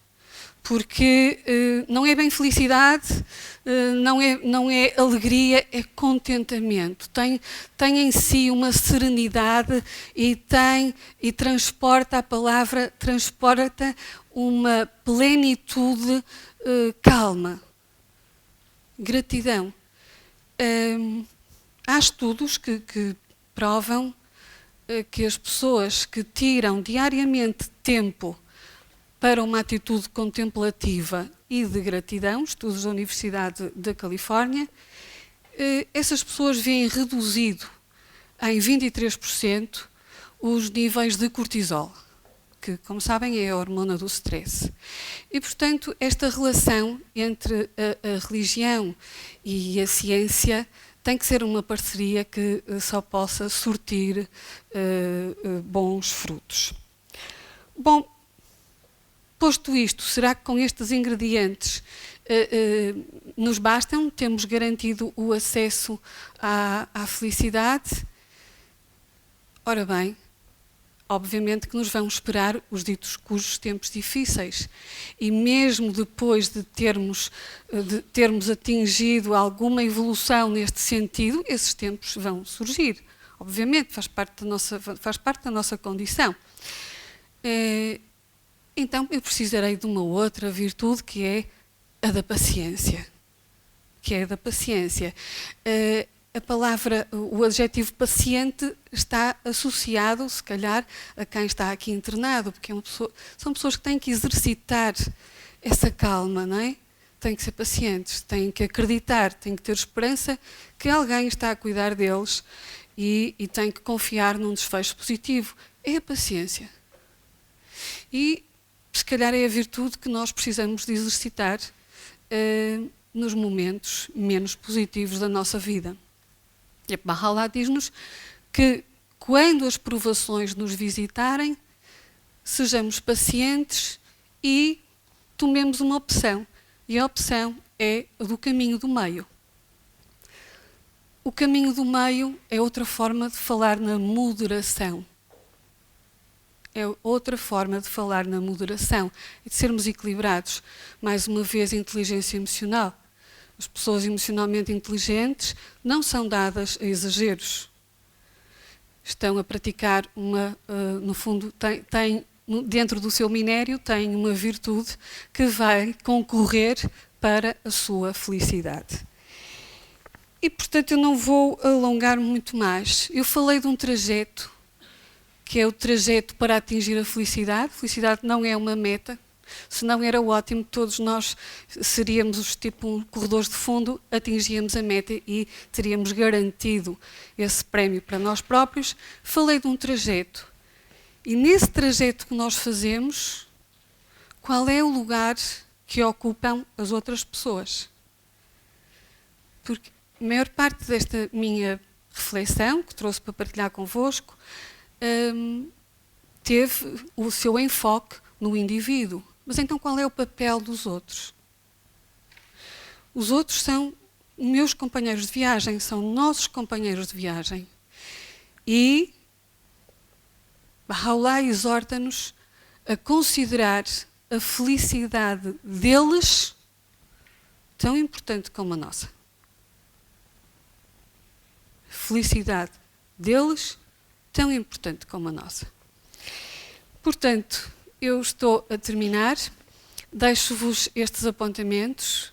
Porque não é bem felicidade, não é alegria, é contentamento. Tem em si uma serenidade e transporta, a palavra transporta uma plenitude calma. Gratidão. Há estudos que provam que as pessoas que tiram diariamente tempo para uma atitude contemplativa e de gratidão, estudos da Universidade da Califórnia, essas pessoas veem reduzido em 23% os níveis de cortisol, que, como sabem, é a hormona do stress. E, portanto, esta relação entre a religião e a ciência tem que ser uma parceria que só possa sortir bons frutos. Bom, posto isto, será que com estes ingredientes nos bastam? Temos garantido o acesso à felicidade? Ora bem, obviamente que nos vão esperar os ditos cujos tempos difíceis. E mesmo depois de termos atingido alguma evolução neste sentido, esses tempos vão surgir. Obviamente, faz parte da nossa condição. Então, eu precisarei de uma outra virtude, que é a da paciência. A palavra, o adjetivo paciente está associado, se calhar, a quem está aqui internado, porque são pessoas que têm que exercitar essa calma, não é? Têm que ser pacientes, têm que acreditar, têm que ter esperança que alguém está a cuidar deles e têm que confiar num desfecho positivo. É a paciência. E se calhar é a virtude que nós precisamos de exercitar nos momentos menos positivos da nossa vida. E a Baha'u'lláh diz-nos que quando as provações nos visitarem, sejamos pacientes e tomemos uma opção. E a opção é a do caminho do meio. O caminho do meio é outra forma de falar na moderação. É outra forma de falar na moderação e de sermos equilibrados. Mais uma vez, inteligência emocional. As pessoas emocionalmente inteligentes não são dadas a exageros. Estão a praticar no fundo, dentro do seu minério, têm uma virtude que vai concorrer para a sua felicidade. E, portanto, eu não vou alongar muito mais. Eu falei de um trajeto que é o trajeto para atingir a felicidade. Felicidade não é uma meta, senão era ótimo, todos nós seríamos tipo corredores de fundo, atingíamos a meta e teríamos garantido esse prémio para nós próprios. Falei de um trajeto, e nesse trajeto que nós fazemos, qual é o lugar que ocupam as outras pessoas? Porque a maior parte desta minha reflexão, que trouxe para partilhar convosco, teve o seu enfoque no indivíduo. Mas então qual é o papel dos outros? Os outros são meus companheiros de viagem, são nossos companheiros de viagem. E Bahá'u'lláh exorta-nos a considerar a felicidade deles tão importante como a nossa. Felicidade deles tão importante como a nossa. Portanto, eu estou a terminar, deixo-vos estes apontamentos.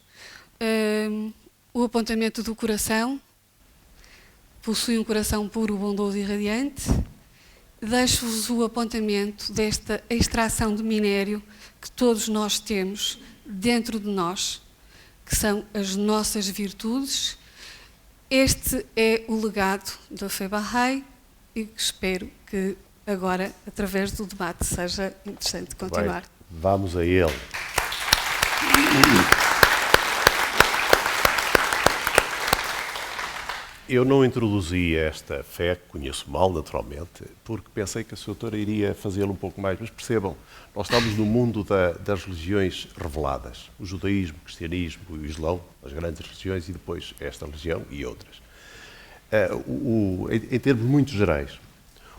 O apontamento do coração, possui um coração puro, bondoso e radiante. Deixo-vos o apontamento desta extração de minério que todos nós temos dentro de nós, que são as nossas virtudes. Este é o legado da Fé Bahá'í e espero que agora, através do debate, seja interessante continuar. Bem, vamos a ele. Eu não introduzi esta fé, que conheço mal, naturalmente, porque pensei que a sua autora iria fazê-lo um pouco mais. Mas percebam, nós estamos no mundo das religiões reveladas. O judaísmo, o cristianismo, o islão, as grandes religiões, e depois esta religião e outras. Em termos muito gerais,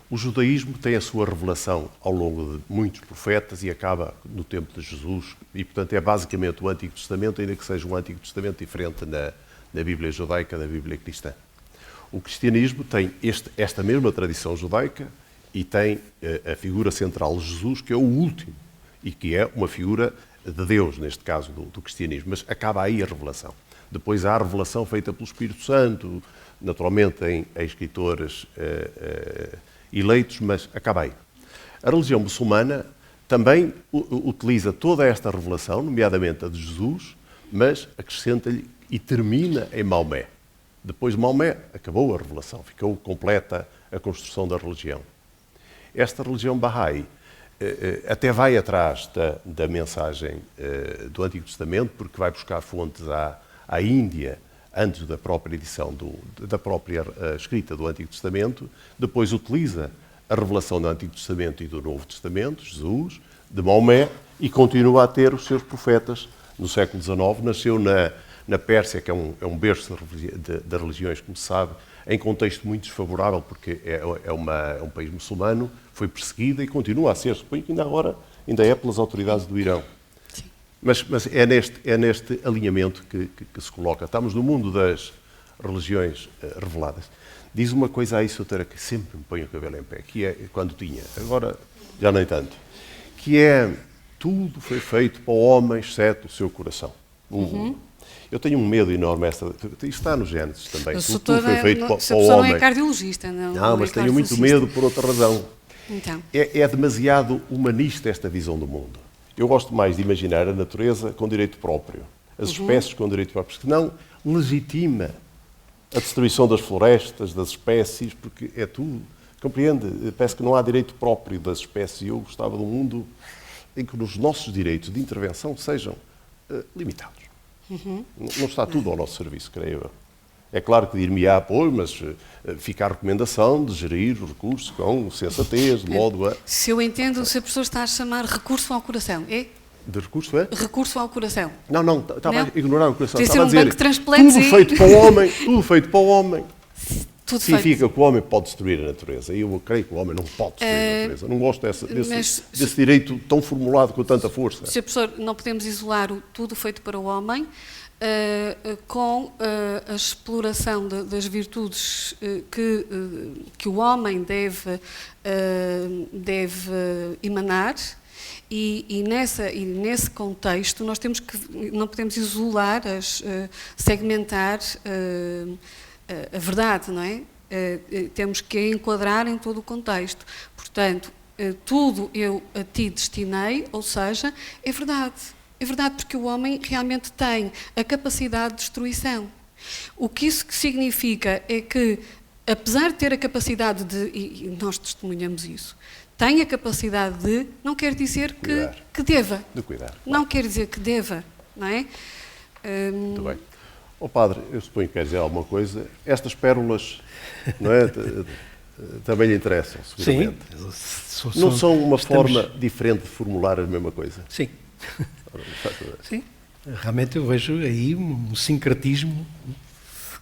o judaísmo tem a sua revelação ao longo de muitos profetas e acaba no tempo de Jesus. E, portanto, é basicamente o Antigo Testamento, ainda que seja um Antigo Testamento diferente na Bíblia judaica da Bíblia cristã. O cristianismo tem esta mesma tradição judaica e tem a figura central de Jesus, que é o último, e que é uma figura de Deus, neste caso do cristianismo. Mas acaba aí a revelação. Depois há a revelação feita pelo Espírito Santo, naturalmente em escritores eleitos, mas acaba aí. A religião muçulmana também utiliza toda esta revelação, nomeadamente a de Jesus, mas acrescenta-lhe e termina em Maomé. Depois de Maomé, acabou a revelação, ficou completa a construção da religião. Esta religião Bahá'í até vai atrás da mensagem do Antigo Testamento, porque vai buscar fontes à Índia, antes da própria edição, da própria escrita do Antigo Testamento. Depois utiliza a revelação do Antigo Testamento e do Novo Testamento, Jesus, de Maomé, e continua a ter os seus profetas no século XIX. Nasceu na Pérsia, que é um berço de religiões, como se sabe, em contexto muito desfavorável, porque é um país muçulmano, foi perseguida e continua a ser, suponho que ainda é pelas autoridades do Irão. Sim. Mas é neste alinhamento que se coloca. Estamos no mundo das religiões reveladas. Diz uma coisa aí, Sotera, que sempre me põe o cabelo em pé, que é, quando tinha, agora já nem tanto, que é, tudo foi feito para o homem, exceto o seu coração. Eu tenho um medo enorme, isto está no Gênesis também. Tudo foi feito para o homem. Não é cardiologista, não, mas tenho muito medo por outra razão. Então. É demasiado humanista esta visão do mundo. Eu gosto mais de imaginar a natureza com direito próprio, as espécies com direito próprio, porque não legitima a destruição das florestas, das espécies, porque é tudo, compreende? Parece que não há direito próprio das espécies. Eu gostava de um mundo em que os nossos direitos de intervenção sejam limitados. Não está tudo ao nosso serviço, creio eu. É claro que dir-me-á, pois, mas fica a recomendação de gerir os recursos com sensatez, de modo a... Se eu entendo, se a pessoa está a chamar recurso ao coração, é? De recurso, é? Recurso ao coração. Não, estava a ignorar o coração. Podia ser Estava a dizer, banco de transplantes tudo feito para o homem, tudo feito para o homem. Tudo Significa feito. que o homem pode destruir a natureza. E eu creio que o homem não pode destruir a natureza. Não gosto desse direito tão formulado com tanta força. Se a pessoa, não podemos isolar o tudo feito para o homem com a exploração das virtudes que o homem deve emanar. E nesse contexto nós não podemos isolar, segmentar a verdade, não é? Temos que a enquadrar em todo o contexto. Portanto, tudo eu a ti destinei, ou seja, é verdade. É verdade porque o homem realmente tem a capacidade de destruição. O que isso significa é que, apesar de ter a capacidade de, e nós testemunhamos isso, tem a capacidade de, não quer dizer que deva. De cuidar. Não quer dizer que deva, não é? Muito bem. Padre, eu suponho que quer dizer alguma coisa. Estas pérolas, não é? Também lhe interessam, seguramente. Sim. Não são uma forma diferente de formular a mesma coisa? Sim. Sim. Realmente eu vejo aí um sincretismo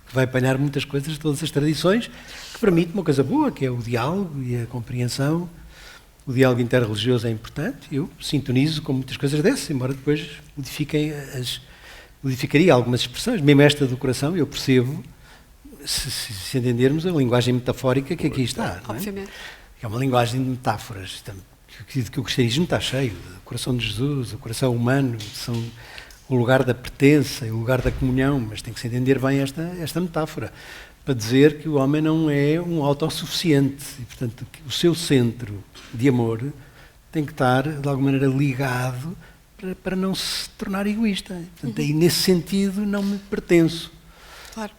que vai apanhar muitas coisas de todas as tradições, que permite uma coisa boa, que é o diálogo e a compreensão. O diálogo interreligioso é importante, eu sintonizo com muitas coisas dessas, embora depois modificaria algumas expressões. Mesmo esta do coração, eu percebo, se entendermos a linguagem metafórica que aqui está. Não é? Obviamente. É uma linguagem de metáforas, que o cristianismo está cheio. O coração de Jesus, o coração humano, são o lugar da pertença, o lugar da comunhão, mas tem que se entender bem esta metáfora, para dizer que o homem não é um autossuficiente e, portanto, que o seu centro de amor tem que estar, de alguma maneira, ligado para não se tornar egoísta. Portanto, aí, nesse sentido, não me pertenço. Claro.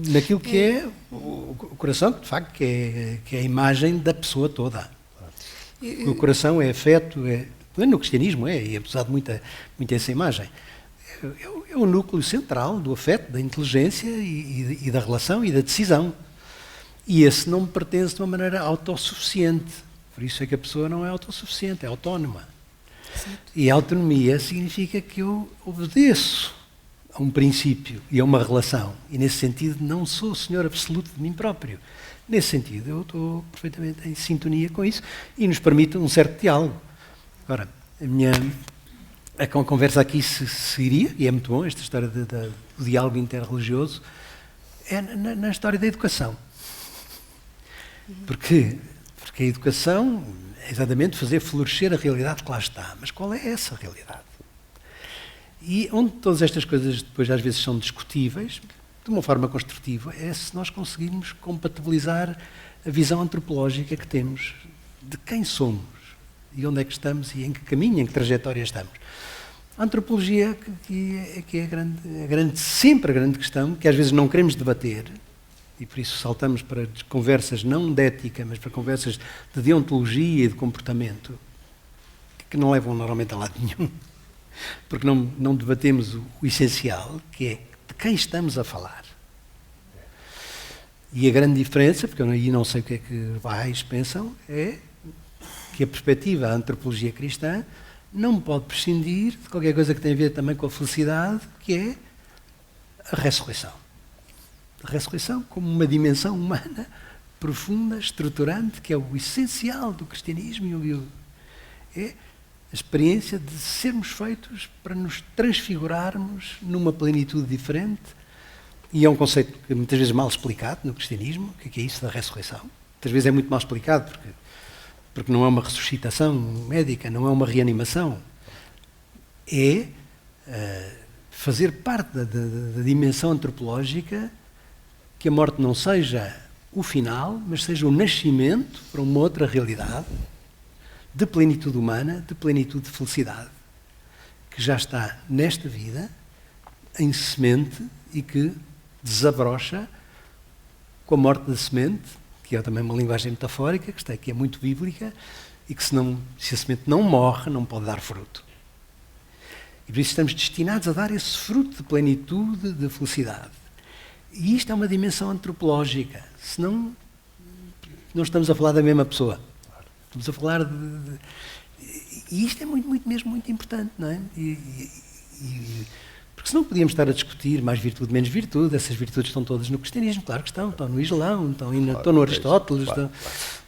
Naquilo que é o coração, de facto, que é a imagem da pessoa toda. O coração é afeto, no cristianismo e é usado muito essa imagem. É o núcleo central do afeto, da inteligência e da relação e da decisão. E esse não me pertence de uma maneira autossuficiente. Por isso é que a pessoa não é autossuficiente, é autónoma. Certo. E a autonomia significa que eu obedeço a um princípio e a uma relação. E nesse sentido não sou o senhor absoluto de mim próprio. Nesse sentido eu estou perfeitamente em sintonia com isso e nos permite um certo diálogo. Agora, a conversa aqui se seguiria, e é muito bom esta história do diálogo interreligioso, é na história da educação. Porque a educação é exatamente fazer florescer a realidade que lá está. Mas qual é essa realidade? E onde todas estas coisas depois às vezes são discutíveis, de uma forma construtiva, é se nós conseguirmos compatibilizar a visão antropológica que temos de quem somos e onde é que estamos e em que caminho, em que trajetória estamos. A antropologia que é sempre a grande questão, que às vezes não queremos debater, e por isso saltamos para conversas não de ética, mas para conversas de deontologia e de comportamento, que não levam normalmente a lado nenhum, porque não debatemos o essencial, que é de quem estamos a falar. E a grande diferença, porque eu aí não sei o que é que vais pensam, é que a perspectiva, a antropologia cristã, não pode prescindir de qualquer coisa que tem a ver também com a felicidade, que é a ressurreição. A ressurreição como uma dimensão humana profunda, estruturante, que é o essencial do cristianismo, é a experiência de sermos feitos para nos transfigurarmos numa plenitude diferente, e é um conceito que muitas vezes mal explicado no cristianismo, o que é isso da ressurreição. Muitas vezes é muito mal explicado, porque não é uma ressuscitação médica, não é uma reanimação. É fazer parte da dimensão antropológica que a morte não seja o final, mas seja o nascimento para uma outra realidade de plenitude humana, de plenitude de felicidade, que já está nesta vida, em semente, e que desabrocha com a morte da semente, que é também uma linguagem metafórica, que é muito bíblica, e que se a semente não morre, não pode dar fruto. E por isso estamos destinados a dar esse fruto de plenitude, de felicidade. E isto é uma dimensão antropológica, senão não estamos a falar da mesma pessoa. Estamos a falar de... E isto é mesmo muito importante, não é? Porque senão podíamos estar a discutir mais virtude, menos virtude. Essas virtudes estão todas no cristianismo, claro que estão no Islão, estão no Aristóteles. Claro.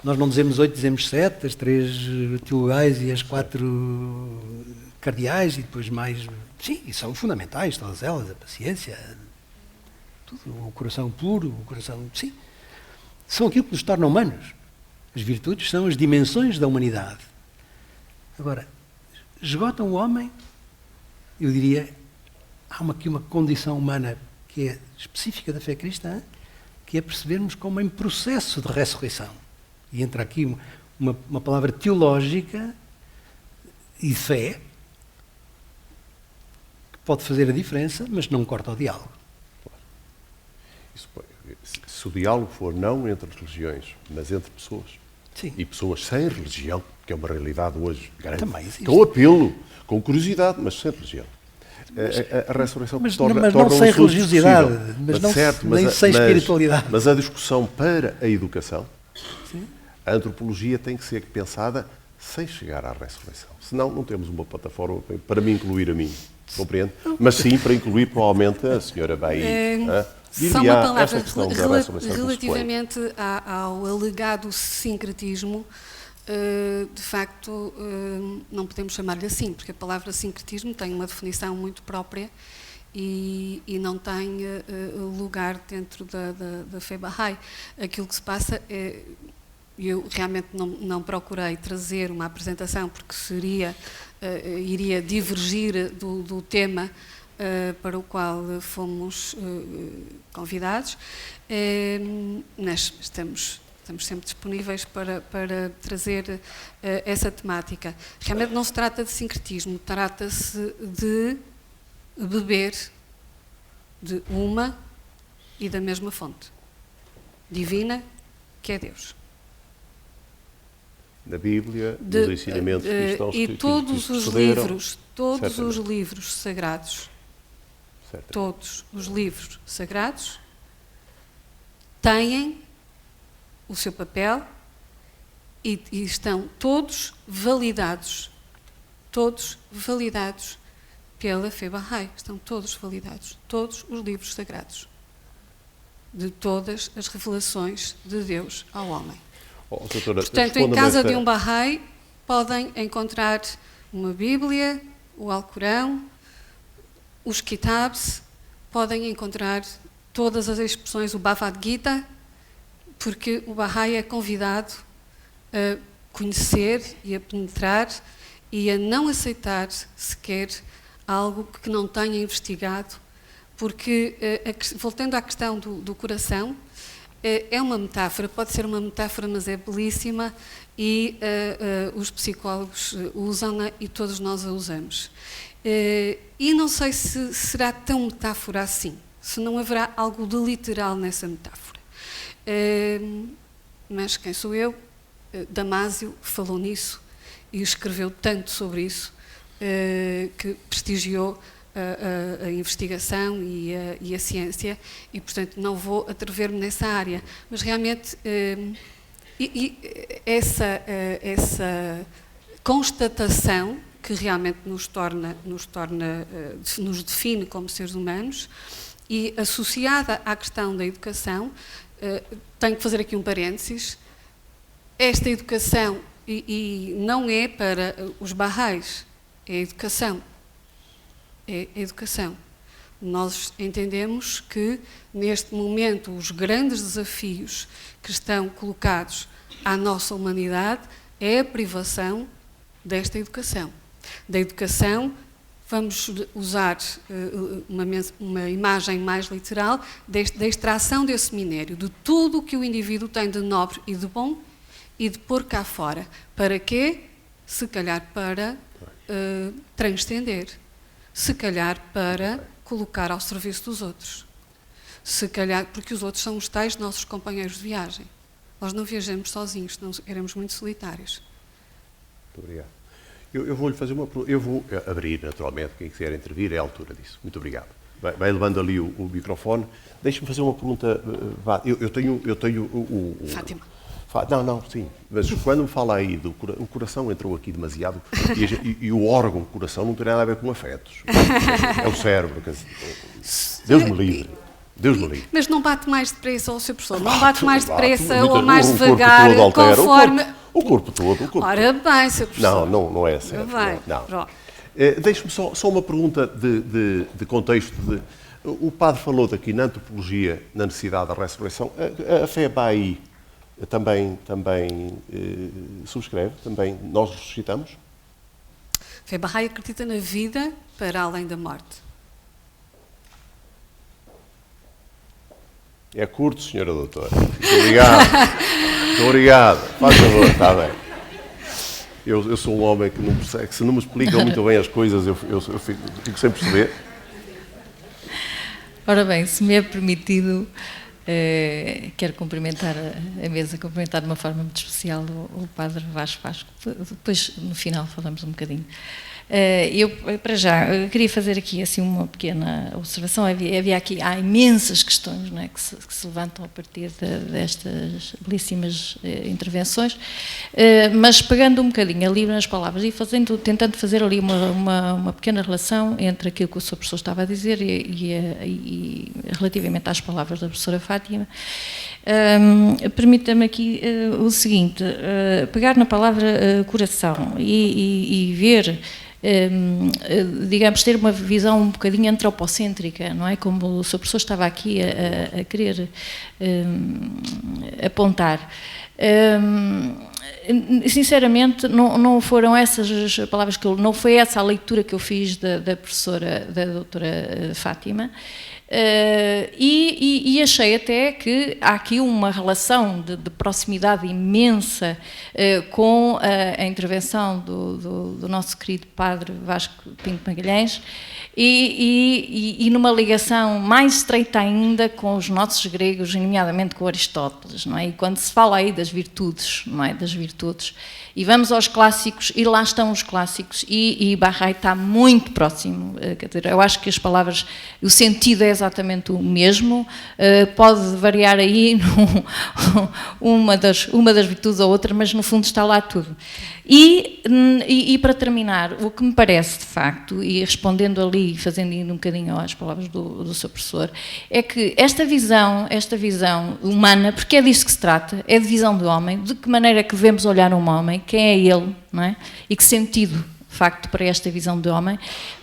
Nós não dizemos 8, dizemos 7, as 3 teologais e as 4 cardeais, e depois mais... Sim, e são fundamentais, todas elas, a paciência, tudo, o coração puro, o coração... Sim, são aquilo que nos torna humanos. As virtudes são as dimensões da humanidade. Agora, esgotam o homem, eu diria, há aqui uma condição humana que é específica da fé cristã, que é percebermos como em processo de ressurreição. E entra aqui uma palavra teológica e de fé, que pode fazer a diferença, mas não corta o diálogo. Se o diálogo for não entre religiões, mas entre pessoas, Sim. e pessoas sem religião, que é uma realidade hoje grande, Também existe. com apelo, com curiosidade, mas sem religião. A ressurreição Mas torna não um sem assunto religiosidade, discussível. mas não certo, nem sem espiritualidade. Mas a discussão para a educação, Sim. a antropologia tem que ser pensada sem chegar à ressurreição. Senão não temos uma plataforma para me incluir a mim, compreende? Mas sim para incluir provavelmente a senhora Baí. Só uma palavra esta questão da ressurreição que se põe. relativamente ao alegado sincretismo. De facto, não podemos chamar-lhe assim, porque a palavra sincretismo tem uma definição muito própria e não tem lugar dentro da fé Bahá'í. Aquilo que se passa é, eu realmente não procurei trazer uma apresentação porque iria divergir do tema para o qual fomos convidados, mas estamos sempre disponíveis para trazer essa temática. Realmente não se trata de sincretismo, trata-se de beber de uma e da mesma fonte divina, que é Deus. Na Bíblia, nos ensinamentos cristãos e todos os livros sagrados, certo. todos os livros sagrados têm o seu papel e estão todos validados pela fé Bahá'í, estão todos validados, todos os livros sagrados, de todas as revelações de Deus ao homem. Doutora, portanto, em casa de um Bahá'í podem encontrar uma Bíblia, o Alcorão, os Kitabs, podem encontrar todas as expressões, o Bhagavad Gita, porque o Bahá'í é convidado a conhecer e a penetrar e a não aceitar sequer algo que não tenha investigado, porque, voltando à questão do coração, é uma metáfora, pode ser uma metáfora, mas é belíssima e os psicólogos usam-na e todos nós a usamos. E não sei se será tão metáfora assim, se não haverá algo de literal nessa metáfora. Mas quem sou eu? Damásio falou nisso e escreveu tanto sobre isso que prestigiou a investigação e a ciência e, portanto, não vou atrever-me nessa área. Mas realmente essa constatação que realmente nos define como seres humanos e associada à questão da educação, tenho que fazer aqui um parênteses. Esta educação, e não é para os Bahá'ís, é educação. É educação. Nós entendemos que, neste momento, os grandes desafios que estão colocados à nossa humanidade é a privação desta educação. Da educação, vamos usar uma imagem mais literal, da extração desse minério, de tudo o que o indivíduo tem de nobre e de bom, e de pôr cá fora. Para quê? Se calhar para transcender. Se calhar para colocar ao serviço dos outros. Se calhar, porque os outros são os tais nossos companheiros de viagem. Nós não viajamos sozinhos, senão éramos muito solitários. Muito obrigado. Eu vou-lhe fazer uma pergunta. Eu vou abrir, naturalmente, quem quiser intervir é a altura disso. Muito obrigado. Vai levando ali o microfone. Deixe-me fazer uma pergunta. Eu tenho o Fátima. Não, sim. Mas quando me fala aí do o coração entrou aqui demasiado e o órgão, o coração, não tem nada a ver com afetos. É o cérebro. Deus me livre. Deus me livre. Mas não bate mais depressa, ó Sr. Professor, não bate mais depressa ou mais devagar, conforme... O corpo todo. Ora bem, Sr. Professor. Não é certo. Não. Deixe-me só uma pergunta de contexto. O padre falou daqui na antropologia, na necessidade da ressurreição. A fé Bahá'í também subscreve? Também nós ressuscitamos? A fé Bahá'í acredita na vida para além da morte. É curto, senhora doutora. Muito obrigado. Muito obrigado. Faz favor, está bem. Eu sou um homem que não percebe, que se não me explicam muito bem as coisas, eu fico sem perceber. Ora bem, se me é permitido, quero cumprimentar a mesa, cumprimentar de uma forma muito especial o Padre Vasco. Depois, no final, falamos um bocadinho. Eu, para já, queria fazer aqui assim uma pequena observação. Há imensas questões, não é, que se levantam a partir destas belíssimas intervenções, mas pegando um bocadinho ali nas palavras e tentando fazer ali uma pequena relação entre aquilo que o Sr. Professor estava a dizer e relativamente às palavras da professora Fátima, permita-me aqui o seguinte, pegar na palavra coração e ver, digamos, ter uma visão um bocadinho antropocêntrica, não é? Como o Sr. Professor estava aqui a querer apontar. Sinceramente, não foram essas as palavras não foi essa a leitura que eu fiz da professora, da doutora Fátima. E achei até que há aqui uma relação de proximidade imensa com a intervenção do nosso querido Padre Vasco Pinto Magalhães e numa ligação mais estreita ainda com os nossos gregos, nomeadamente com Aristóteles, não é? E quando se fala aí das virtudes, não é? Das virtudes, e vamos aos clássicos, e lá estão os clássicos, e Bahá'í está muito próximo, quer dizer, eu acho que as palavras, o sentido é exatamente o mesmo, pode variar aí uma das virtudes ou outra, mas no fundo está lá tudo. E para terminar, o que me parece de facto, e respondendo ali, fazendo ainda um bocadinho às palavras do seu professor, é que esta visão humana, porque é disso que se trata, é de visão do homem, de que maneira que devemos olhar um homem, quem é ele, não é? E que sentido, de facto, para esta visão do homem.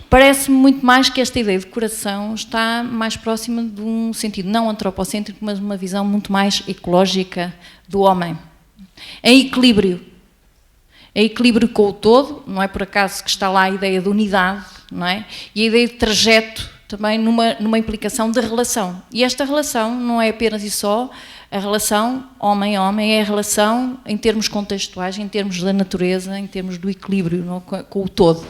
Parece-me muito mais que esta ideia de coração está mais próxima de um sentido não antropocêntrico, mas uma visão muito mais ecológica do homem. Em equilíbrio com o todo, não é por acaso que está lá a ideia de unidade, não é? E a ideia de trajeto também numa implicação de relação. E esta relação não é apenas e só a relação homem-homem, é a relação em termos contextuais, em termos da natureza, em termos do equilíbrio, não, com o todo.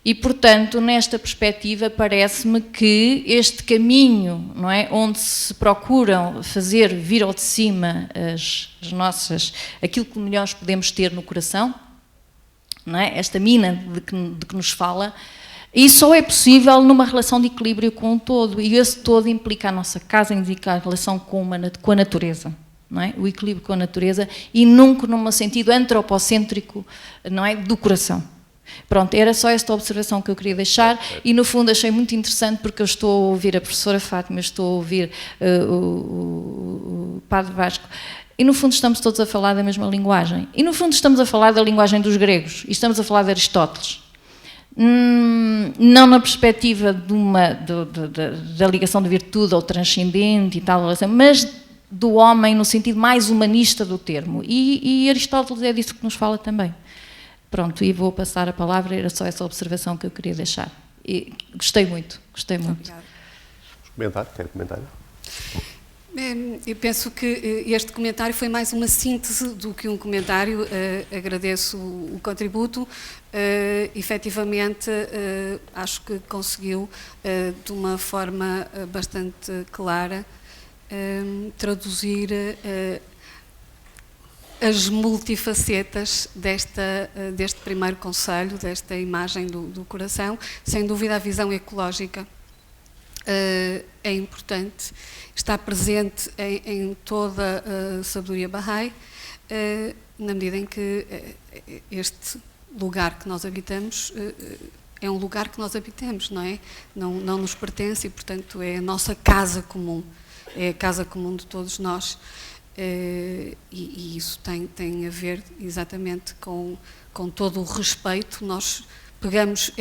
E, portanto, nesta perspectiva, parece-me que este caminho, não é, onde se procuram fazer vir ao de cima as nossas, aquilo que melhor podemos ter no coração, não é, esta mina de que nos fala, e só é possível numa relação de equilíbrio com o todo, e esse todo implica a nossa casa, implica a relação com a natureza. Não é? O equilíbrio com a natureza, e nunca num sentido antropocêntrico, não é, do coração. Pronto, era só esta observação que eu queria deixar, e no fundo achei muito interessante porque eu estou a ouvir a professora Fátima, estou a ouvir o Padre Vasco, e no fundo estamos todos a falar da mesma linguagem, e no fundo estamos a falar da linguagem dos gregos, e estamos a falar de Aristóteles. Não na perspectiva da ligação de virtude ao transcendente e tal, mas do homem no sentido mais humanista do termo, e Aristóteles é disso que nos fala também. Pronto, e vou passar a palavra, era só essa observação que eu queria deixar. E gostei muito. Obrigada. Quer comentar? Eu penso que este comentário foi mais uma síntese do que um comentário. Agradeço o contributo. Efetivamente, acho que conseguiu, de uma forma bastante clara, traduzir as multifacetas deste primeiro conselho, desta imagem do coração. Sem dúvida, a visão ecológica é importante, está presente em toda a sabedoria Bahá'í, na medida em que este lugar que nós habitamos é um lugar que nós habitamos, não é? Não nos pertence e, portanto, é a nossa casa comum, é a casa comum de todos nós. E isso tem a ver exatamente com todo o respeito. Nós pegamos,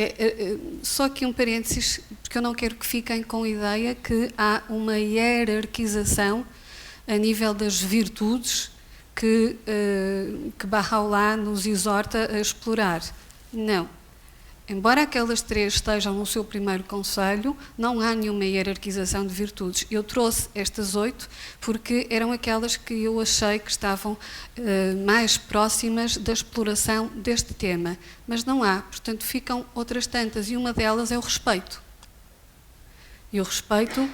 só aqui um parênteses, porque eu não quero que fiquem com a ideia que há uma hierarquização a nível das virtudes que Bahá'u'lláh nos exorta a explorar. Não. embora aquelas 3 estejam no seu primeiro conselho, não há nenhuma hierarquização de virtudes. Eu trouxe estas 8 porque eram aquelas que eu achei que estavam mais próximas da exploração deste tema. Mas não há, portanto ficam outras tantas, e uma delas é o respeito. E o respeito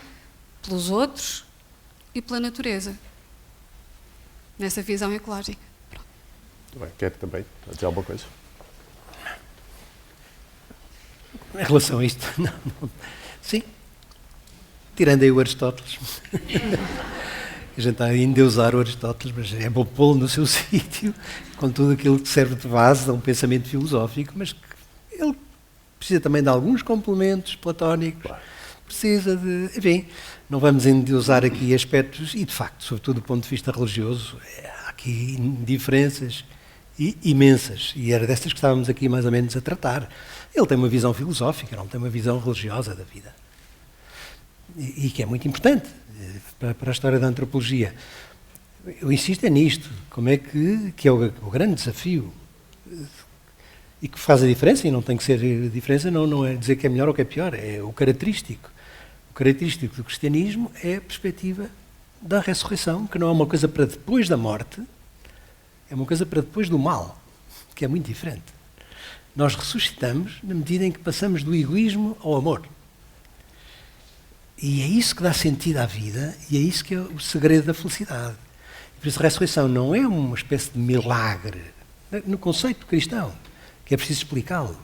pelos outros e pela natureza, nessa visão ecológica. Bem, quer também dizer alguma coisa? Em relação a isto, não. Sim, tirando aí o Aristóteles. A gente está a endeusar o Aristóteles, mas é bom pô-lo no seu sítio, com tudo aquilo que serve de base a um pensamento filosófico, mas que ele precisa também de alguns complementos platónicos, claro. Precisa de... Enfim, não vamos endeusar aqui aspectos, e de facto, sobretudo do ponto de vista religioso, há aqui diferenças imensas, e era destas que estávamos aqui mais ou menos a tratar. Ele tem uma visão filosófica, não tem uma visão religiosa da vida. E que é muito importante para a história da antropologia. Eu insisto nisto, como é que é o grande desafio, e que faz a diferença, e não tem que ser a diferença, não é dizer que é melhor ou que é pior, é o característico. O característico do cristianismo é a perspectiva da ressurreição, que não é uma coisa para depois da morte, é uma coisa para depois do mal, que é muito diferente. Nós ressuscitamos na medida em que passamos do egoísmo ao amor. E é isso que dá sentido à vida, e é isso que é o segredo da felicidade. Por isso a ressurreição não é uma espécie de milagre, no conceito cristão, que é preciso explicá-lo.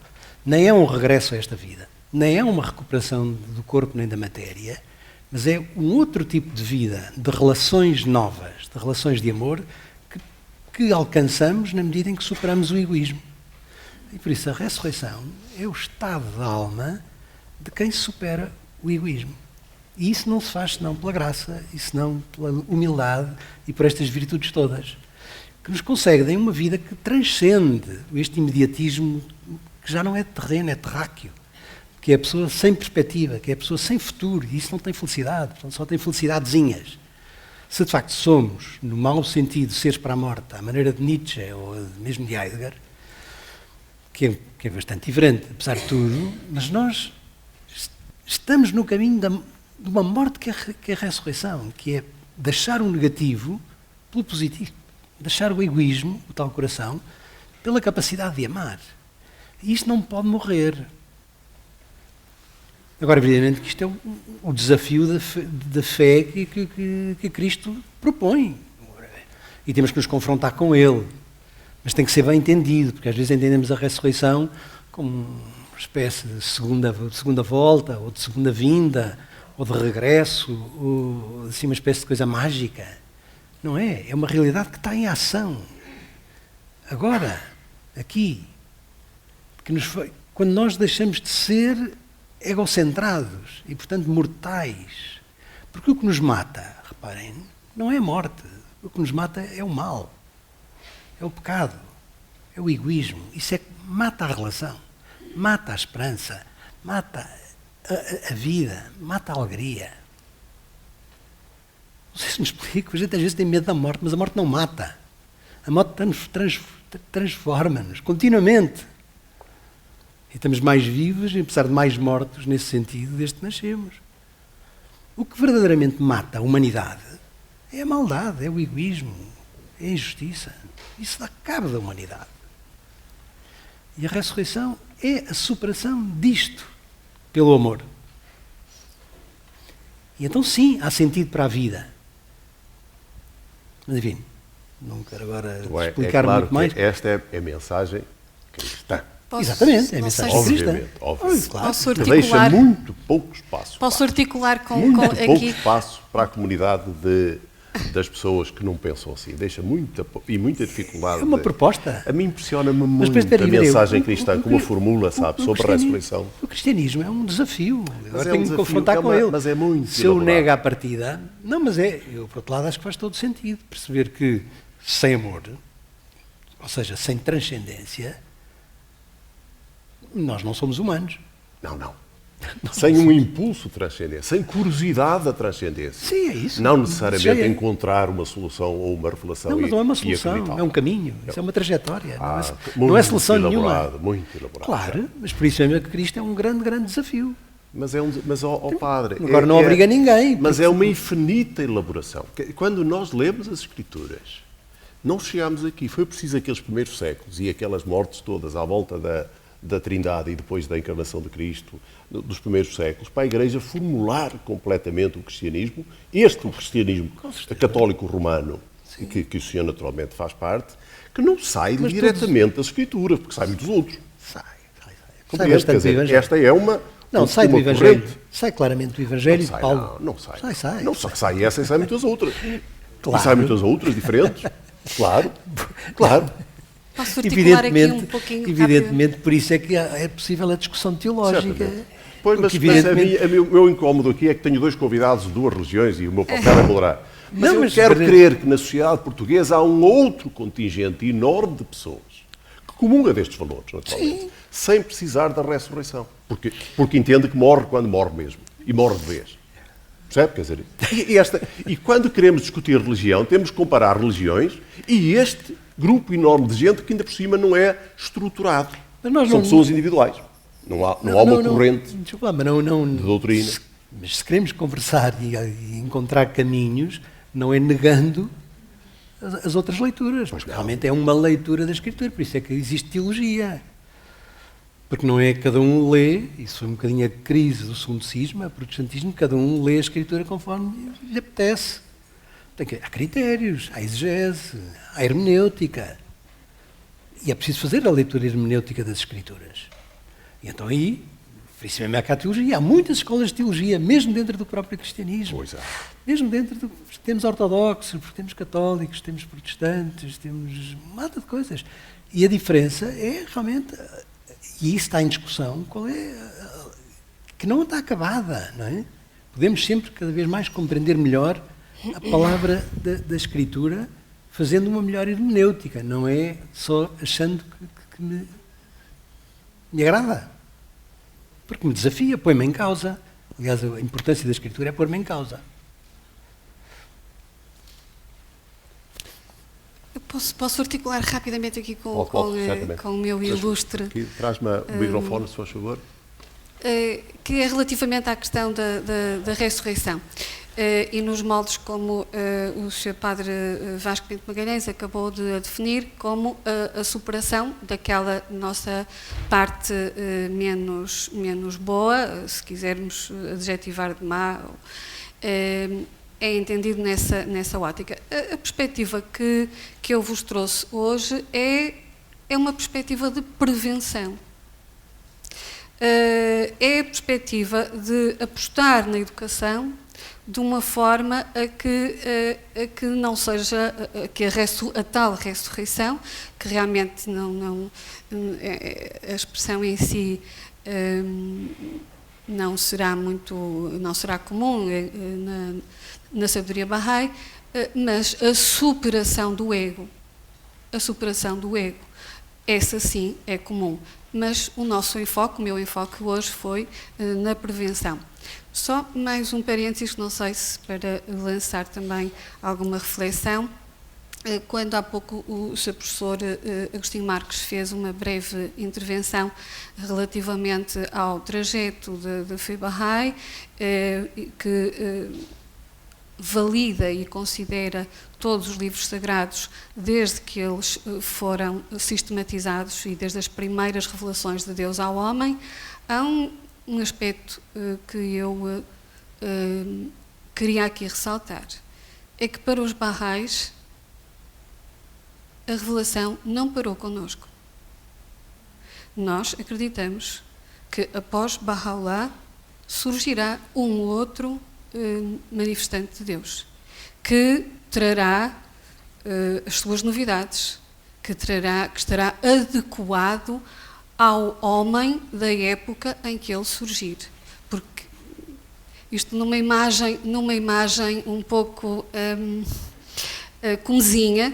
Nem é um regresso a esta vida, nem é uma recuperação do corpo nem da matéria, mas é um outro tipo de vida, de relações novas, de relações de amor, que alcançamos na medida em que superamos o egoísmo. E por isso a ressurreição é o estado da alma de quem supera o egoísmo. E isso não se faz senão pela graça, e senão pela humildade e por estas virtudes todas, que nos concedem uma vida que transcende este imediatismo que já não é terreno, é terráqueo, que é a pessoa sem perspectiva, que é a pessoa sem futuro, e isso não tem felicidade, portanto, só tem felicidadezinhas. Se de facto somos, no mau sentido, seres para a morte, à maneira de Nietzsche ou mesmo de Heidegger, que é bastante diferente, apesar de tudo, mas nós estamos no caminho de uma morte que é a ressurreição, que é deixar o negativo pelo positivo, deixar o egoísmo, o tal coração, pela capacidade de amar. E isto não pode morrer. Agora, evidentemente, que isto é o desafio da fé que Cristo propõe. E temos que nos confrontar com ele. Mas tem que ser bem entendido, porque às vezes entendemos a ressurreição como uma espécie de segunda volta, ou de segunda vinda, ou de regresso, ou assim uma espécie de coisa mágica. Não é? É uma realidade que está em ação. Agora, aqui, quando nós deixamos de ser egocentrados e, portanto, mortais. Porque o que nos mata, reparem, não é a morte. O que nos mata é o mal. É o pecado. É o egoísmo. Isso é que mata a relação. Mata a esperança. Mata a vida. Mata a alegria. Não sei se me explico. A gente às vezes tem medo da morte, mas a morte não mata. A morte transforma-nos continuamente. E estamos mais vivos, apesar de mais mortos, nesse sentido, desde que nascemos. O que verdadeiramente mata a humanidade é a maldade, é o egoísmo, é a injustiça. Isso dá cabo da humanidade. E a ressurreição é a superação disto pelo amor. E então sim, há sentido para a vida. Mas enfim, não quero agora explicar claro muito mais. Esta é a mensagem cristã. Exatamente, é a mensagem cristã. Obviamente. Claro. Posso Que deixa articular, muito pouco espaço. posso articular com Muito pouco aqui. espaço para a comunidade das pessoas que não pensam assim. Deixa muita dificuldade. É uma proposta. A mim impressiona-me muito espera a aí, mensagem cristã, como a formula, sabe, sobre a ressurreição. O cristianismo é um desafio. Agora é tenho um de me desafio, confrontar com ele. mas é muito Se eu elaborado. nego à partida... Não, mas eu, por outro lado, acho que faz todo sentido perceber que sem amor, ou seja, sem transcendência, nós não somos humanos. Não. sem um impulso transcendente, sem curiosidade da transcendência. Sim, é isso. Não necessariamente Já é. encontrar uma solução ou uma revelação. Não, mas não é uma e solução, acreditá-la. é um caminho, isso é uma trajetória, não Muito é solução elaborado, nenhuma. muito elaborado. Claro, mas por isso mesmo é que Cristo é um grande, grande desafio. Mas ó padre... Agora não obriga ninguém. Mas é uma infinita elaboração. Quando nós lemos as Escrituras, não chegámos aqui. Foi preciso aqueles primeiros séculos e aquelas mortes todas à volta da Trindade e depois da encarnação de Cristo, dos primeiros séculos, para a Igreja formular completamente o cristianismo, o cristianismo católico romano, que o senhor naturalmente faz parte, que não sai diretamente das Escrituras, porque sai muitos outros. Sai Compreende? bastante Quer dizer, do Evangelho. esta é uma... Não, sai do uma Evangelho. corrente. Sai claramente do Evangelho e de Paulo. Não sai. Sai. Não sai essa e sai muitas outras. Claro. E sai muitas outras diferentes. Claro. Posso articular aqui um pouquinho Evidentemente, por isso é que é possível a discussão teológica. Certamente. Pois, mas evidentemente... o meu incómodo aqui é que tenho dois convidados de duas religiões e o meu papel é moderar. Mas Não, eu quero crer que na sociedade portuguesa há um outro contingente enorme de pessoas que comunga destes valores, naturalmente, sem precisar da ressurreição. Porque entende que morre quando morre mesmo. E morre de vez. Percebe? Quer dizer, e quando queremos discutir religião, temos que comparar religiões e este grupo enorme de gente que ainda por cima não é estruturado. São pessoas individuais. Não há uma corrente de doutrina. Mas se queremos conversar e encontrar caminhos, não é negando as outras leituras. Porque realmente é uma leitura da Escritura, por isso é que existe teologia. Porque não é cada um lê, isso foi um bocadinho a crise do segundo cisma, o protestantismo, cada um lê a Escritura conforme lhe apetece. Há critérios, há exegese, há hermenêutica. E é preciso fazer a leitura hermenêutica das Escrituras. E então aí, por isso mesmo é que há teologia. Há muitas escolas de teologia, mesmo dentro do próprio cristianismo. Pois é. Mesmo dentro do... Temos ortodoxos, temos católicos, temos protestantes, temos uma data de coisas. E a diferença é realmente... E isso está em discussão, qual é... que não está acabada, não é? Podemos sempre, cada vez mais, compreender melhor a palavra da Escritura, fazendo uma melhor hermenêutica, não é só achando que me agrada. Porque me desafia, põe-me em causa. Aliás, a importância da Escritura é pôr-me em causa. Eu posso articular rapidamente aqui com o meu ilustre... Traz-me o microfone, se faz favor. Que é relativamente à questão da ressurreição. E nos moldes como o Sr. Padre Vasco Pinto Magalhães acabou de definir como a superação daquela nossa parte menos boa, se quisermos adjetivar de má, é entendido nessa ótica. A perspectiva que eu vos trouxe hoje é uma perspectiva de prevenção. É a perspectiva de apostar na educação de uma forma a que não seja que a tal ressurreição, que realmente a expressão em si não será comum na sabedoria Bahá'í, mas a superação do ego, essa sim é comum. Mas o meu enfoque hoje foi na prevenção. Só mais um parênteses, não sei se para lançar também alguma reflexão. Quando há pouco o Sr. Professor Agostinho Marques fez uma breve intervenção relativamente ao trajeto de Fé Bahá'í, que valida e considera todos os livros sagrados desde que eles foram sistematizados e desde as primeiras revelações de Deus ao homem, há um aspecto que eu queria aqui ressaltar. É que para os Bahá'ís a revelação não parou connosco. Nós acreditamos que após Baha'u'lláh surgirá um outro manifestante de Deus, que trará as suas novidades, que estará adequado ao homem da época em que ele surgir. Porque isto numa imagem um pouco comezinha,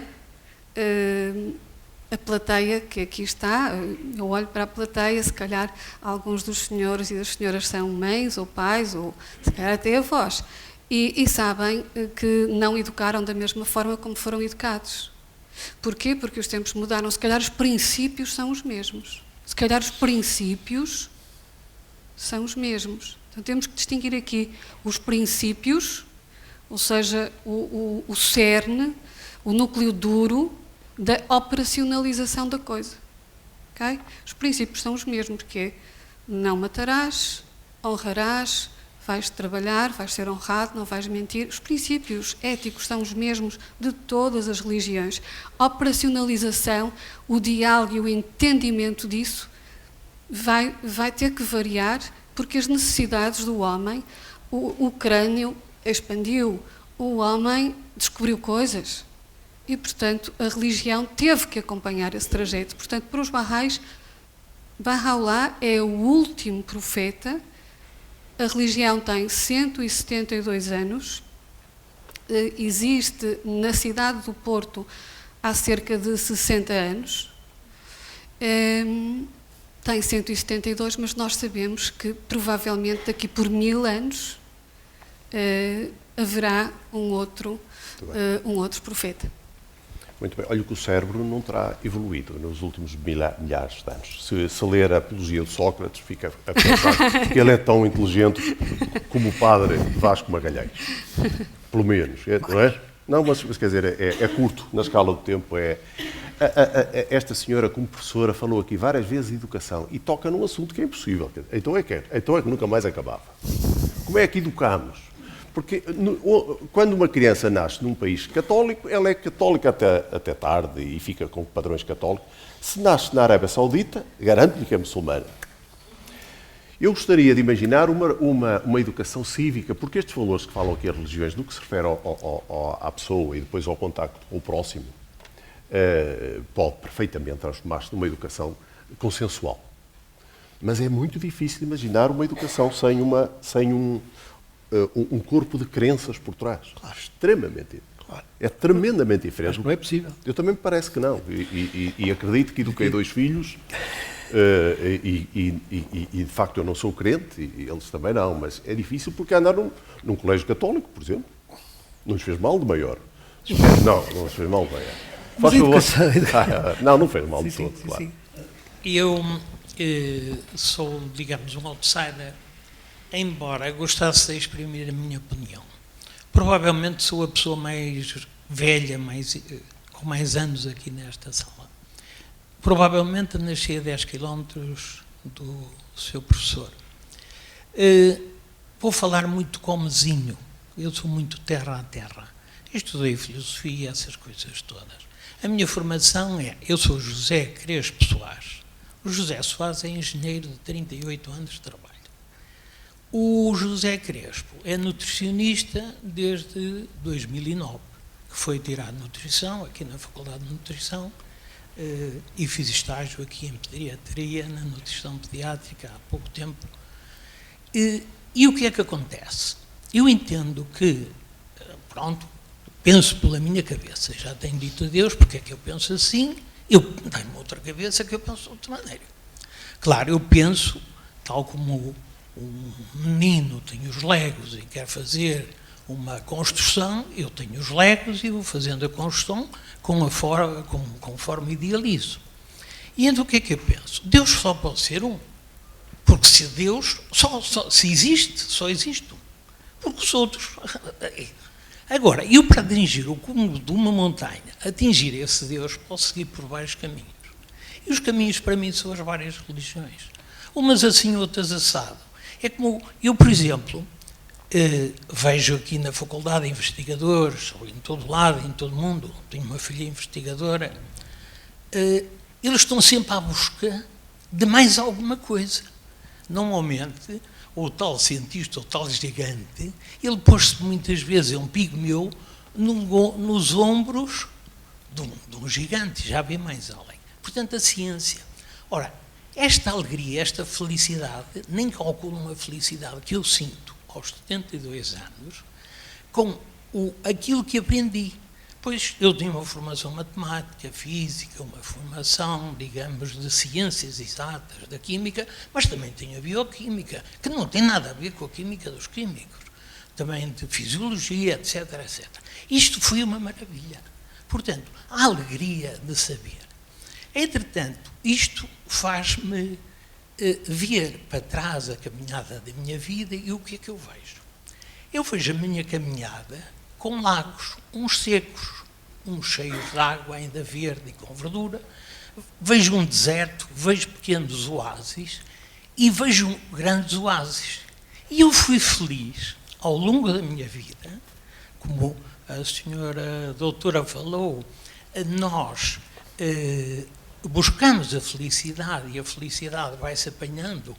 a plateia que aqui está, eu olho para a plateia, se calhar alguns dos senhores e das senhoras são mães ou pais, ou se calhar até avós, e sabem que não educaram da mesma forma como foram educados. Porquê? Porque os tempos mudaram, se calhar os princípios são os mesmos. Se calhar os princípios são os mesmos. Então temos que distinguir aqui os princípios, ou seja, o cerne, o núcleo duro da operacionalização da coisa. Okay? Os princípios são os mesmos, que é não matarás, honrarás, vais trabalhar, vais ser honrado, não vais mentir. Os princípios éticos são os mesmos de todas as religiões. A operacionalização, o diálogo e o entendimento disso vai ter que variar, porque as necessidades do homem, o crânio expandiu, o homem descobriu coisas. E, portanto, a religião teve que acompanhar esse trajeto. Portanto, para os Bahá'ís, Baha'u'lláh é o último profeta. A religião tem 172 anos. Existe na cidade do Porto há cerca de 60 anos. Tem 172, mas nós sabemos que, provavelmente, daqui por 1000 anos, haverá um outro profeta. Muito bem. Olha que o cérebro não terá evoluído nos últimos milhares de anos. Se ler a Apologia de Sócrates, fica a pensar que ele é tão inteligente como o padre Vasco Magalhães. Pelo menos, não é? Não, mas quer dizer, é curto na escala do tempo. Esta senhora, como professora, falou aqui várias vezes de educação e toca num assunto que é impossível. Então é que nunca mais acabava. Como é que educamos? Porque quando uma criança nasce num país católico, ela é católica até tarde e fica com padrões católicos. Se nasce na Arábia Saudita, garanto-lhe que é muçulmana. Eu gostaria de imaginar uma educação cívica, porque estes valores que falam aqui as religiões, no que se refere à pessoa e depois ao contacto com o próximo, pode perfeitamente transformar-se numa educação consensual. Mas é muito difícil imaginar uma educação sem um corpo de crenças por trás. Claro. Extremamente. Claro. É tremendamente diferente. Mas não é possível. Eu também me parece que não. E acredito que eduquei 2 filhos e de facto eu não sou crente e eles também não, mas é difícil porque andar num colégio católico, por exemplo, não nos fez mal de maior. Não nos fez mal de maior. Faz favor. Não fez mal de todo, claro. Sim. Eu sou, digamos, um outsider, embora gostasse de exprimir a minha opinião. Provavelmente sou a pessoa mais velha, com mais anos aqui nesta sala. Provavelmente nasci a 10 km do seu professor. Vou falar muito comezinho. Eu sou muito terra a terra. Estudei filosofia, essas coisas todas. A minha formação eu sou José Crespo Soares. O José Soares é engenheiro de 38 anos de trabalho. O José Crespo é nutricionista desde 2009, que foi tirar nutrição aqui na Faculdade de Nutrição e fiz estágio aqui em pediatria, na nutrição pediátrica, há pouco tempo. E o que é que acontece? Eu entendo que, penso pela minha cabeça, já tenho dito a Deus porque é que eu penso assim, eu tenho outra cabeça que eu penso de outra maneira. Claro, eu penso, tal como um menino tem os legos e quer fazer uma construção, eu tenho os legos e vou fazendo a construção conforme idealizo. E então o que é que eu penso? Deus só pode ser um. Porque se Deus, se existe, só existe um. Porque os outros... Agora, eu para atingir o cume de uma montanha, atingir esse Deus, posso seguir por vários caminhos. E os caminhos para mim são as várias religiões. Umas assim, outras assado. É como eu, por exemplo, vejo aqui na faculdade investigadores, ou em todo lado, em todo mundo, tenho uma filha investigadora, eles estão sempre à busca de mais alguma coisa. Normalmente, o tal cientista, o tal gigante, ele pôs-se muitas vezes, é um pigmeu, nos ombros de um gigante, já vê mais além. Portanto, a ciência. Ora, esta alegria, esta felicidade, nem calculo uma felicidade que eu sinto aos 72 anos com aquilo que aprendi. Pois eu tinha uma formação matemática, física, uma formação, digamos, de ciências exatas, da química, mas também tinha bioquímica, que não tem nada a ver com a química dos químicos, também de fisiologia, etc, etc. Isto foi uma maravilha. Portanto, a alegria de saber. Entretanto, isto faz-me ver para trás a caminhada da minha vida e o que é que eu vejo? Eu vejo a minha caminhada com lagos, uns secos, uns cheios de água ainda verde e com verdura, vejo um deserto, vejo pequenos oásis e vejo grandes oásis. E eu fui feliz ao longo da minha vida, como a senhora doutora falou, nós buscamos a felicidade e a felicidade vai-se apanhando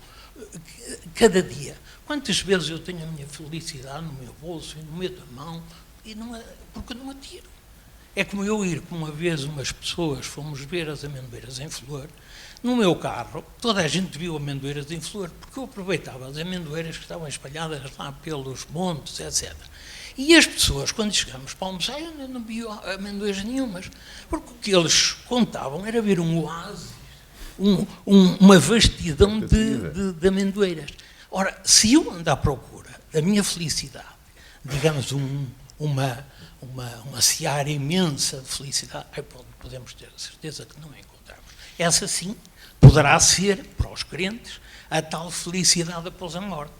cada dia. Quantas vezes eu tenho a minha felicidade no meu bolso e no meio da mão, e não é, porque não a tiro. É como eu ir, como uma vez umas pessoas fomos ver as amendoeiras em flor, no meu carro, toda a gente viu amendoeiras em flor, porque eu aproveitava as amendoeiras que estavam espalhadas lá pelos montes, etc. E as pessoas, quando chegamos para almoçar, eu não vi amendoeiras nenhumas, porque o que eles contavam era ver um oásis, uma vastidão de amendoeiras. Ora, se eu ando à procura da minha felicidade, digamos uma seara imensa de felicidade, podemos ter a certeza que não a encontramos. Essa sim poderá ser, para os crentes, a tal felicidade após a morte,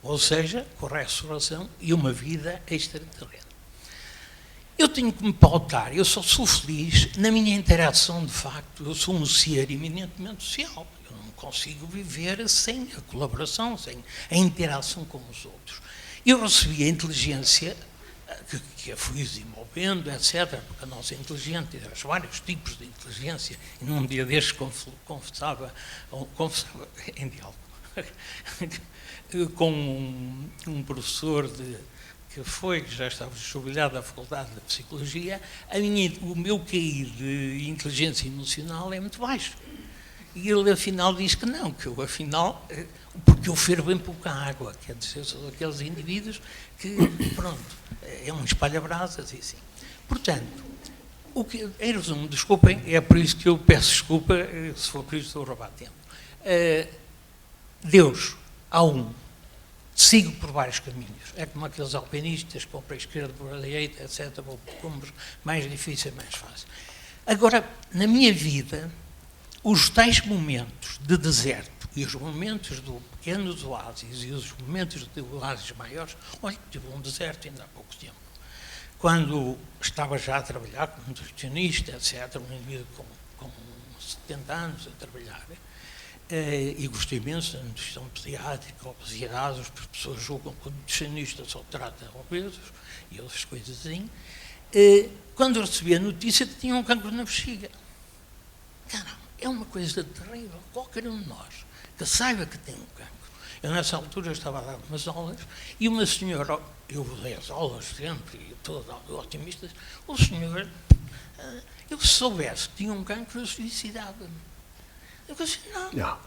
ou seja, com a ressurreição e uma vida extraterrena. Eu tenho que me pautar, eu só sou feliz na minha interação de facto, eu sou um ser eminentemente social, eu não consigo viver sem a colaboração, sem a interação com os outros. Eu recebi a inteligência que a fui desenvolvendo, etc., porque a nossa inteligência, os vários tipos de inteligência, e num dia destes confessava em diálogo com um professor que já estava jubilado da Faculdade de Psicologia, o meu QI de inteligência emocional é muito baixo. E ele, afinal, diz que não, que eu, afinal, porque eu fervo em pouca água, quer dizer, sou daqueles indivíduos que, pronto, é um espalha-brasas e assim. Portanto, em resumo, desculpem, é por isso que eu peço desculpa, se for por isso estou a roubar tempo. Deus, há um, sigo por vários caminhos, é como aqueles alpinistas que vão para a esquerda, para a direita, etc., vão por caminhos mais difíceis, mais fáceis. Agora, na minha vida, os tais momentos de deserto e os momentos de pequenos oásis e os momentos de oásis maiores, olha, tive um deserto ainda há pouco tempo. Quando estava já a trabalhar como nutricionista, etc., um indivíduo com 70 anos a trabalhar, e gostei imenso da nutrição pediátrica, obesidade, as pessoas julgam que o nutricionista só trata obesos e outras coisas assim. Quando recebi a notícia que tinha um cancro na bexiga, caramba, é uma coisa terrível. Qualquer um de nós que saiba que tem um cancro. Eu, nessa altura, estava a dar umas aulas e uma senhora, eu dei as aulas sempre, e todas otimistas, o senhor, eu se soubesse que tinha um cancro, eu suicidava-me. Eu disse, não.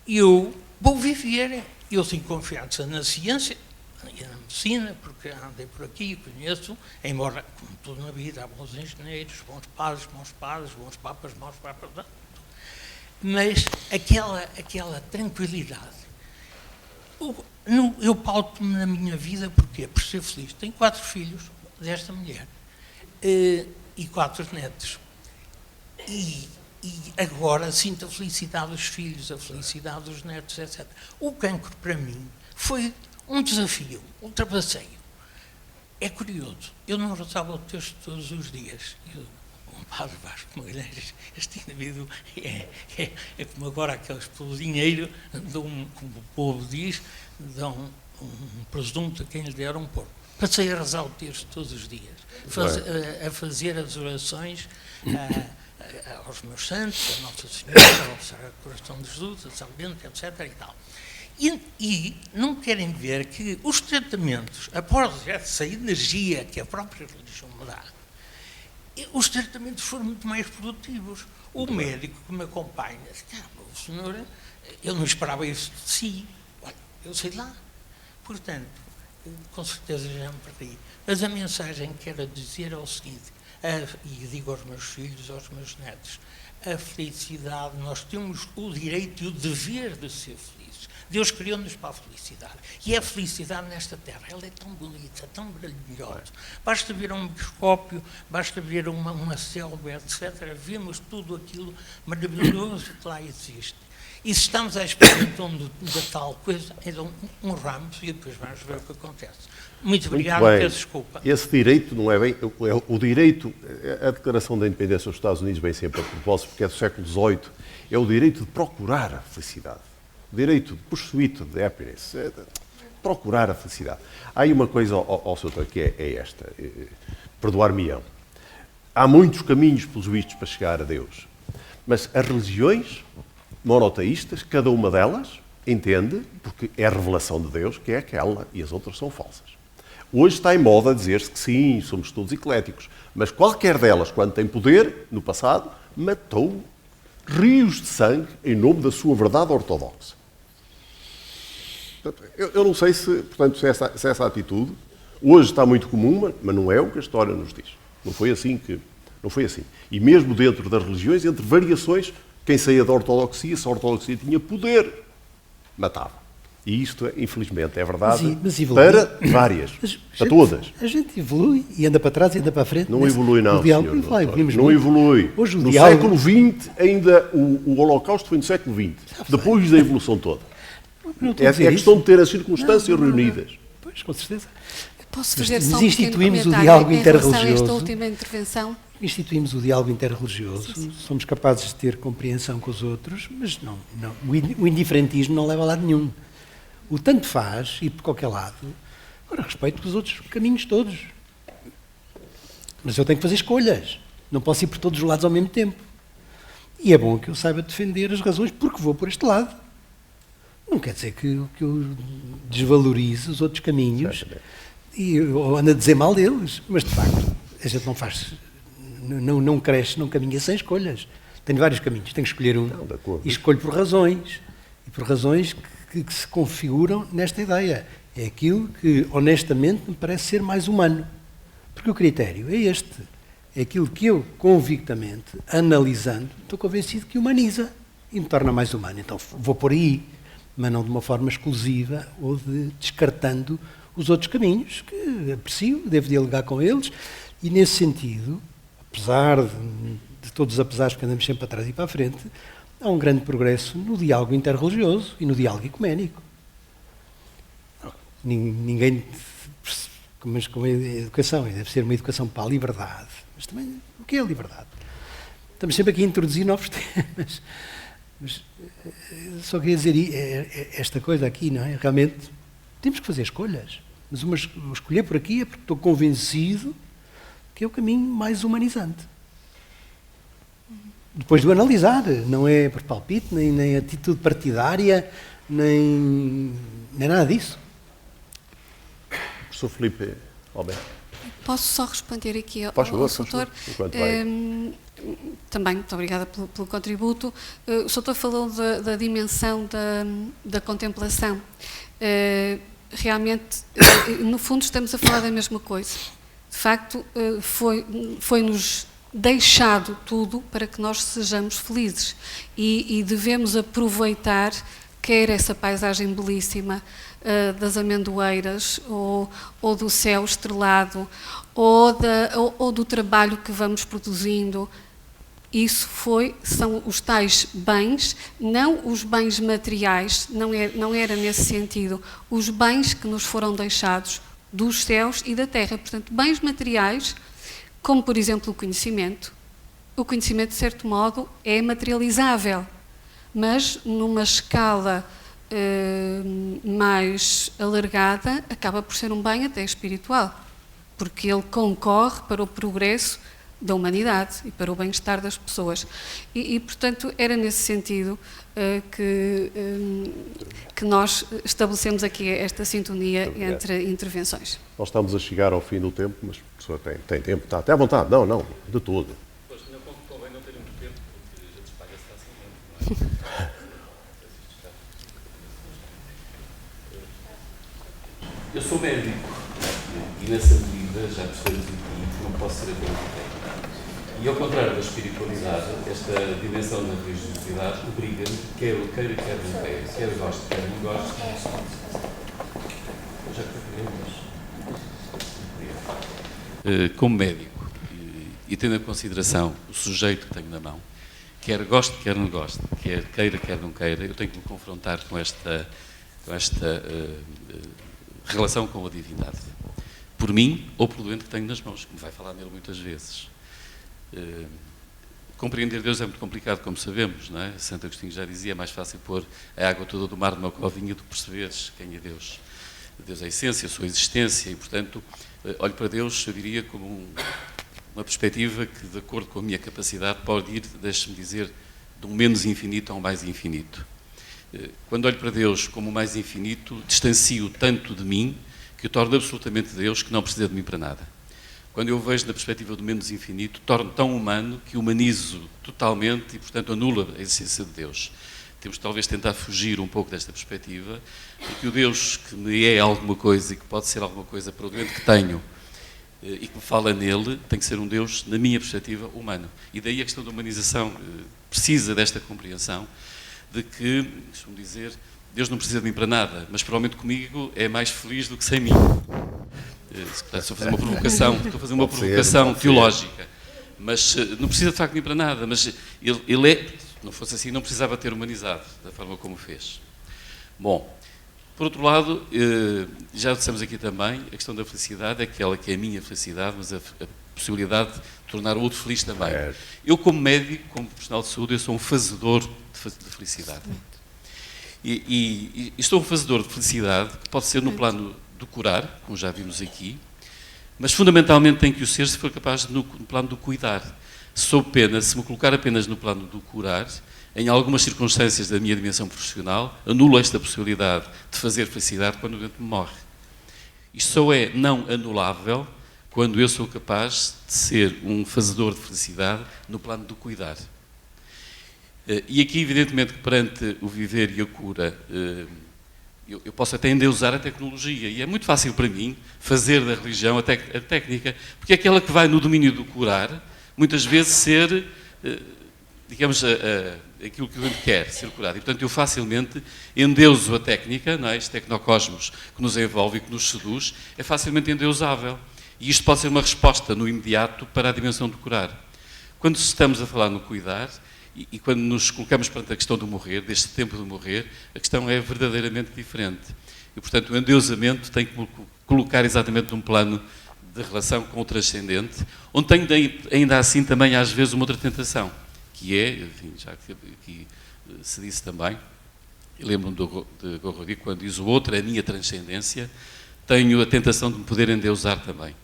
Eu vou viver. Eu tenho confiança na ciência e na medicina, porque andei por aqui e conheço, embora, como tudo na vida, há bons engenheiros, bons papas, maus papas, mas aquela tranquilidade. Eu pauto-me na minha vida, porquê? Por ser feliz. Tenho 4 filhos desta mulher e 4 netos. E agora sinto a felicidade dos filhos, a felicidade dos netos, etc. O cancro, para mim, foi um desafio, ultrapassei. É curioso, eu não rezava o texto todos os dias. O padre Vasco Magalhães, este indivíduo é como agora aqueles pelo dinheiro, como o povo diz, dão um presunto a quem lhe deram um porco. Passei a rezar o texto todos os dias, a fazer as orações aos meus santos, a Nossa Senhora, ao Sagrado Coração de Jesus, a São Bento, etc. e tal. E não querem ver que os tratamentos, após essa energia que a própria religião me dá, os tratamentos foram muito mais produtivos. O médico que me acompanha disse, o senhor, eu não esperava isso de si. Olha, eu sei lá. Portanto, com certeza já me perdi. Mas a mensagem que quero dizer é o seguinte, e digo aos meus filhos, aos meus netos, a felicidade, nós temos o direito e o dever de ser felizes. Deus criou-nos para a felicidade. E a felicidade nesta terra, ela é tão bonita, tão maravilhosa. Basta ver um microscópio, basta ver uma selva, etc. Vemos tudo aquilo maravilhoso que lá existe. E se estamos à espera então de tal coisa, então honramos e depois vamos ver o que acontece. Muito obrigado, peço desculpa. Esse direito não é bem... O direito, a Declaração da Independência dos Estados Unidos vem sempre a propósito, porque é do século XVIII, é o direito de procurar a felicidade. O direito de pursuit de happiness, de procurar a felicidade. Há aí uma coisa, ao Soutor, que é esta, perdoar-me-ão. Há muitos caminhos, pelos vistos, para chegar a Deus. Mas as religiões monoteístas, cada uma delas entende, porque é a revelação de Deus, que é aquela, e as outras são falsas. Hoje está em moda dizer-se que sim, somos todos ecléticos, mas qualquer delas, quando tem poder, no passado, matou rios de sangue em nome da sua verdade ortodoxa. Eu não sei se, portanto, se essa atitude hoje está muito comum, mas não é o que a história nos diz. Não foi assim. E mesmo dentro das religiões, entre variações, quem saía da ortodoxia, se a ortodoxia tinha poder, matava. E isto, infelizmente, é verdade para várias, para todas. A gente evolui e anda para trás e anda para a frente. Não evolui, não, senhor. Não evolui. Hoje, no século XX, ainda o Holocausto foi no século XX, depois da evolução toda. É questão de ter as circunstâncias reunidas. Pois, com certeza. Posso fazer só um instituímos o comentário diálogo em relação a interreligioso. esta última intervenção? Instituímos o diálogo interreligioso, somos capazes de ter compreensão com os outros, mas não, o indiferentismo não leva a lado nenhum. O tanto faz, ir por qualquer lado, agora respeito os outros caminhos todos. Mas eu tenho que fazer escolhas, não posso ir por todos os lados ao mesmo tempo. E é bom que eu saiba defender as razões porque vou por este lado. Não quer dizer que eu desvalorize os outros caminhos ou ando a dizer mal deles, mas de facto a gente não faz, não cresce, não caminha sem escolhas. Tenho vários caminhos, tenho que escolher um e escolho por razões, e por razões que se configuram nesta ideia. É aquilo que honestamente me parece ser mais humano, porque o critério é este, é aquilo que eu convictamente, analisando, estou convencido que humaniza e me torna mais humano. Então vou por aí, mas não de uma forma exclusiva ou descartando os outros caminhos que aprecio, devo dialogar com eles, e nesse sentido, apesar de todos os apesares que andamos sempre para trás e para a frente, há um grande progresso no diálogo interreligioso e no diálogo ecuménico. Ninguém, mas com a educação, deve ser uma educação para a liberdade, mas também, o que é a liberdade? Estamos sempre aqui a introduzir novos temas, mas só queria dizer esta coisa aqui, não é? Realmente temos que fazer escolhas, mas escolher por aqui é porque estou convencido que é o caminho mais humanizante. Depois de analisar, não é por palpite, nem atitude partidária, nem nada disso. Professor Filipe Alberto. Posso só responder aqui ao Soutor? Também, muito obrigada pelo contributo. O Soutor falou da dimensão da contemplação. Realmente, no fundo, estamos a falar da mesma coisa. De facto, foi-nos deixado tudo para que nós sejamos felizes e devemos aproveitar quer essa paisagem belíssima das amendoeiras ou do céu estrelado ou do trabalho que vamos produzindo. Isso são os tais bens, não os bens materiais, não era nesse sentido, os bens que nos foram deixados dos céus e da terra. Portanto, bens materiais, como por exemplo o conhecimento. O conhecimento, de certo modo, é materializável, mas numa escala mais alargada, acaba por ser um bem até espiritual, porque ele concorre para o progresso da humanidade e para o bem-estar das pessoas. E, portanto, era nesse sentido que nós estabelecemos aqui esta sintonia entre intervenções. Nós estamos a chegar ao fim do tempo, mas o professor tem tempo, está até à vontade. Não, de todo. Pois, não convém não ter muito tempo, porque já despaga-se facilmente, não é? Eu sou médico e nessa medida já percebemos aqui que não posso ser apenas técnico. E ao contrário da espiritualidade, esta dimensão da religiosidade obriga-me, quer eu queira, quer não queira, quer eu goste, quer não goste. Eu já como médico e tendo em consideração o sujeito que tenho na mão, quer goste, quer não goste, quer queira, quer não queira, eu tenho que me confrontar com esta relação com a divindade. Por mim ou pelo doente que tenho nas mãos, que me vai falar nele muitas vezes. Compreender Deus é muito complicado, como sabemos, não é? Santo Agostinho já dizia, é mais fácil pôr a água toda do mar numa covinha do que perceberes quem é Deus. Deus é a essência, a sua existência, e, portanto, olho para Deus, eu diria, como uma perspectiva que, de acordo com a minha capacidade, pode ir, deixe-me dizer, de um menos infinito a um mais infinito. Quando olho para Deus como o mais infinito, distancio tanto de mim, que o torno absolutamente Deus, que não precisa de mim para nada. Quando eu vejo na perspectiva do menos infinito, torno tão humano que humanizo totalmente e, portanto, anula a essência de Deus. Temos talvez tentar fugir um pouco desta perspectiva, porque o Deus que me é alguma coisa e que pode ser alguma coisa para o doente que tenho e que me fala nele, tem que ser um Deus, na minha perspectiva, humano. E daí a questão da humanização precisa desta compreensão de que, deixa-me dizer, Deus não precisa de mim para nada, mas provavelmente comigo é mais feliz do que sem mim. Estou a fazer uma provocação, teológica, mas não precisa de facto de mim para nada, mas ele é, se não fosse assim, não precisava ter humanizado da forma como fez. Bom, por outro lado, já dissemos aqui também, a questão da felicidade é aquela que é a minha felicidade, mas a possibilidade de tornar o outro feliz também. Eu, como médico, como profissional de saúde, eu sou um fazedor de felicidade. E estou um fazedor de felicidade que pode ser no plano do curar, como já vimos aqui, mas fundamentalmente tem que o ser se for capaz no plano do cuidar. Sob pena, se me colocar apenas no plano do curar, em algumas circunstâncias da minha dimensão profissional, anulo esta possibilidade de fazer felicidade quando o doente me morre. Isto só é não anulável quando eu sou capaz de ser um fazedor de felicidade no plano do cuidar. E aqui, evidentemente, que perante o viver e a cura, eu posso até endeusar a tecnologia, e é muito fácil para mim fazer da religião a técnica, porque é aquela que vai no domínio do curar, muitas vezes ser, digamos, aquilo que o doente quer, ser curado. E, portanto, eu facilmente endeuso a técnica, não é? Este tecnocosmos que nos envolve e que nos seduz, é facilmente endeusável. E isto pode ser uma resposta no imediato para a dimensão do curar. Quando estamos a falar no cuidar, e quando nos colocamos perante a questão do morrer, deste tempo de morrer, a questão é verdadeiramente diferente. E, portanto, o endeusamento tem que me colocar exatamente num plano de relação com o transcendente, onde tenho ainda assim também às vezes uma outra tentação, que é, enfim, já que aqui se disse também, eu lembro-me de Gorrodi, quando diz o outro é a minha transcendência, tenho a tentação de me poder endeusar também.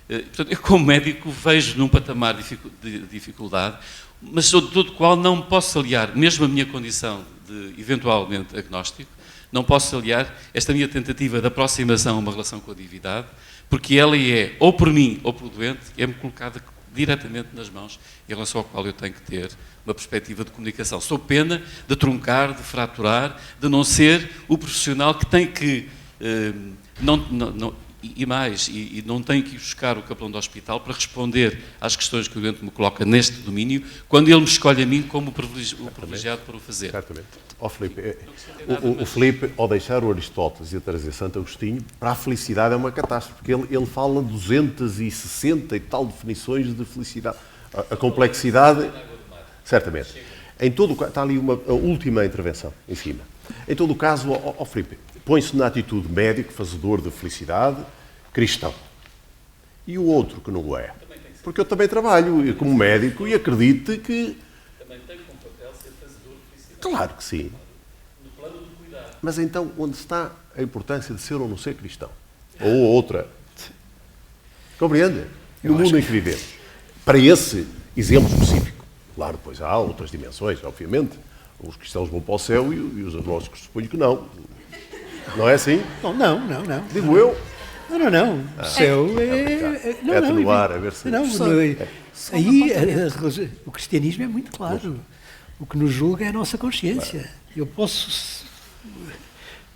Portanto, eu como médico vejo num patamar de dificuldade, mas do qual não posso aliar, mesmo a minha condição de eventualmente agnóstico, não posso aliar esta minha tentativa de aproximação a uma relação com a divindade, porque ela é, ou por mim ou pelo doente, é-me colocada diretamente nas mãos, em relação ao qual eu tenho que ter uma perspectiva de comunicação. Sou pena de truncar, de fraturar, de não ser o profissional que tem que... E não tenho que ir buscar o capelão do hospital para responder às questões que o doente me coloca neste domínio, quando ele me escolhe a mim como o privilegiado para o fazer. Exatamente. Filipe, o Filipe, ao deixar o Aristóteles e a trazer Santo Agostinho, para a felicidade é uma catástrofe, porque ele fala 260 e tal definições de felicidade. A complexidade... Certamente. Em todo o caso, está ali a última intervenção, em cima. Em todo o caso, Filipe, põe-se na atitude médico, fazedor de felicidade, cristão. E o outro que não o é? Porque eu também trabalho como médico e acredito que... Também tenho como papel ser fazedor de felicidade. Claro que sim. No plano do cuidado. Mas então, onde está a importância de ser ou não ser cristão? Ou outra? Compreende? No mundo em que vivemos. Para esse exemplo específico. Claro, depois há outras dimensões, obviamente. Os cristãos vão para o céu e os agnósticos suponho que não. Não é assim? Não. Digo eu. Não. O céu é atenuar, a ver se... Aí o cristianismo é muito claro. O que nos julga é a nossa consciência. Eu posso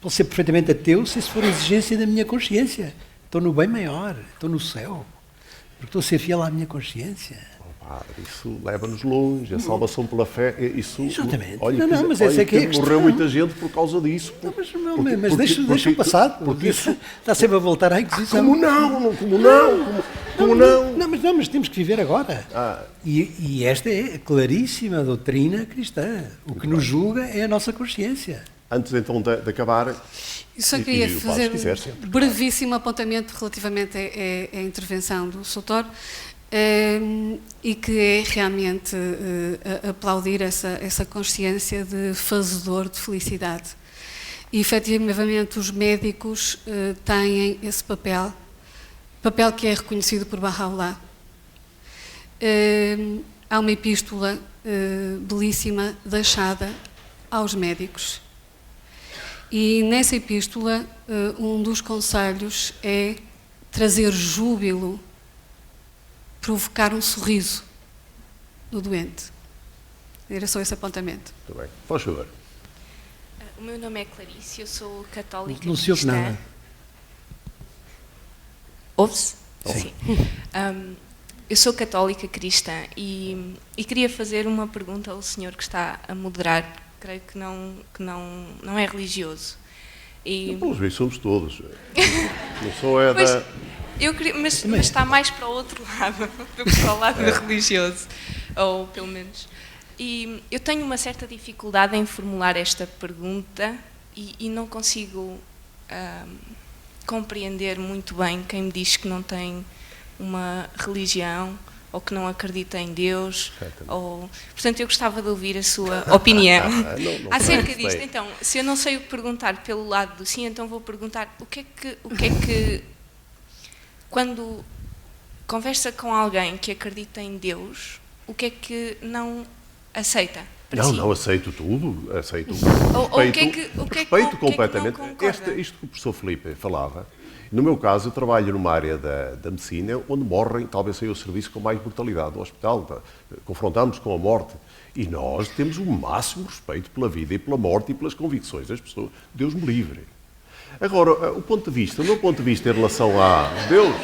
Posso ser perfeitamente ateu se isso for a exigência da minha consciência. Estou no bem maior, estou no céu, porque estou a ser fiel à minha consciência. Padre, isso leva-nos longe, a salvação pela fé, isso... Exatamente. Olha, Não, mas essa é que é a questão. Morreu muita gente por causa disso. Mas deixa o passado, porque isso está sempre a voltar à Inquisição. Como não? Não, mas temos que viver agora. E esta é a claríssima doutrina cristã. O que nos julga é a nossa consciência. Antes então de acabar... Eu só queria fazer um brevíssimo apontamento relativamente à intervenção do Soutor, e que é realmente aplaudir essa consciência de fazedor de felicidade. E, efetivamente, os médicos têm esse papel que é reconhecido por Baha'u'lláh. Há uma epístola belíssima deixada aos médicos. E nessa epístola, um dos conselhos é trazer júbilo, provocar um sorriso no doente. Era só esse apontamento. Muito bem. Por favor. O meu nome é Clarice, eu sou católica não se ouve cristã. nada. Ouve-se? Sim. Eu sou católica cristã e queria fazer uma pergunta ao senhor que está a moderar. Creio que não é religioso. Pelos vistos somos todos. Não sou Pois, da... mas está mais para o outro lado do que para o lado religioso, ou pelo menos. E eu tenho uma certa dificuldade em formular esta pergunta e não consigo compreender muito bem quem me diz que não tem uma religião ou que não acredita em Deus. Portanto, eu gostava de ouvir a sua opinião acerca disto. Então, se eu não sei o que perguntar pelo lado do sim, então vou perguntar o que é que quando conversa com alguém que acredita em Deus, o que é que não aceita? Não aceito tudo, aceito respeito completamente. Isto que o professor Filipe falava, no meu caso, eu trabalho numa área da medicina onde morrem, talvez seja o serviço com mais mortalidade no hospital. Confrontamos com a morte e nós temos o máximo respeito pela vida e pela morte e pelas convicções das pessoas. Deus me livre. Agora, o meu ponto de vista em relação a Deus,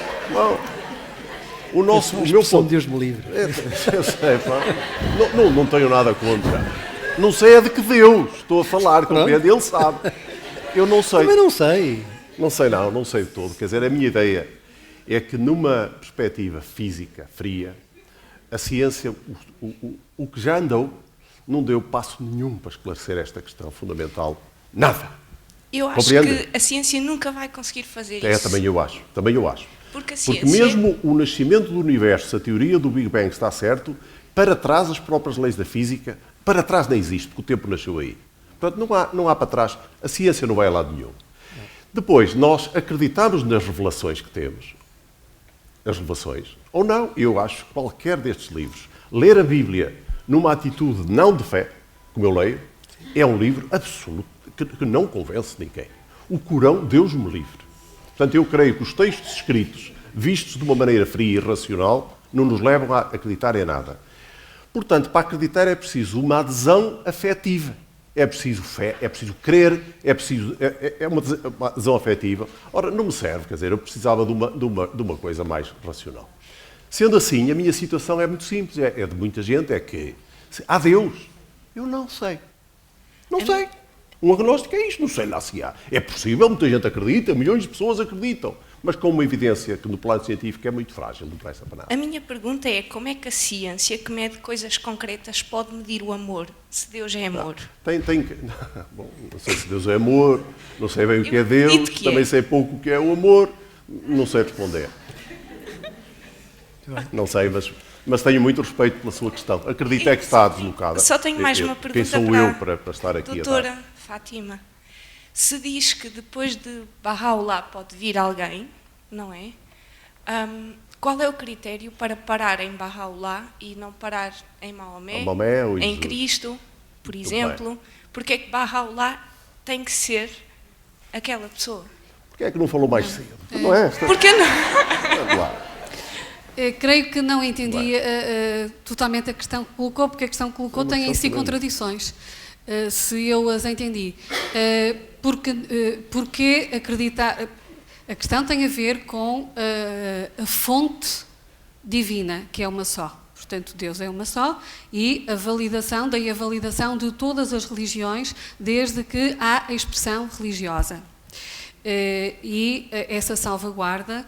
o meu ponto... Deus me livre. Eu sei, pá. Não tenho nada contra. Não sei é de que Deus estou a falar, compreende? Ele sabe. Eu não sei. Também não sei. Não sei de todo. Quer dizer, a minha ideia é que numa perspectiva física, fria, a ciência, o que já andou, não deu passo nenhum para esclarecer esta questão fundamental. Nada. Eu acho que a ciência nunca vai conseguir fazer isso. Também eu acho. Porque mesmo o nascimento do universo, se a teoria do Big Bang está certo, para trás as próprias leis da física, para trás não existe, porque o tempo nasceu aí. Portanto, não há para trás, a ciência não vai a lado nenhum. Depois, nós acreditamos nas revelações que temos, as revelações, ou não. Eu acho que qualquer destes livros, ler a Bíblia numa atitude não de fé, como eu leio, é um livro absoluto, que não convence ninguém. O Corão, Deus me livre. Portanto, eu creio que os textos escritos, vistos de uma maneira fria e racional, não nos levam a acreditar em nada. Portanto, para acreditar é preciso uma adesão afetiva. É preciso fé, é preciso crer, é uma adesão afetiva. Ora, não me serve, quer dizer, eu precisava de uma coisa mais racional. Sendo assim, a minha situação é muito simples, é de muita gente, é que há Deus. Eu não sei. Não sei. Um agnóstico é isto, não sei lá se há. É possível, muita gente acredita, milhões de pessoas acreditam, mas com uma evidência que no plano científico é muito frágil, não presta para nada. A minha pergunta é como é que a ciência, que mede coisas concretas, pode medir o amor, se Deus é amor? Bom, não sei se Deus é amor, não sei bem o que é Deus, também sei pouco o que é o amor, não sei responder. Não sei, mas tenho muito respeito pela sua questão. Acredito é que está deslocada. Só tenho mais uma pergunta. Quem sou eu para estar aqui doutora a dar? Fátima, se diz que depois de Baha'u'lláh pode vir alguém, não é? Qual é o critério para parar em Baha'u'lláh e não parar em Maomé, em Cristo, por exemplo? Porque é que Baha'u'lláh tem que ser aquela pessoa? Porquê é que não falou mais cedo? Não é esta? Porquê não? Creio que não entendi totalmente a questão que colocou, porque a questão que colocou tem em si contradições, se eu as entendi. Porque acreditar... A questão tem a ver com a fonte divina, que é uma só. Portanto, Deus é uma só, e a validação de todas as religiões, desde que há a expressão religiosa. E essa salvaguarda,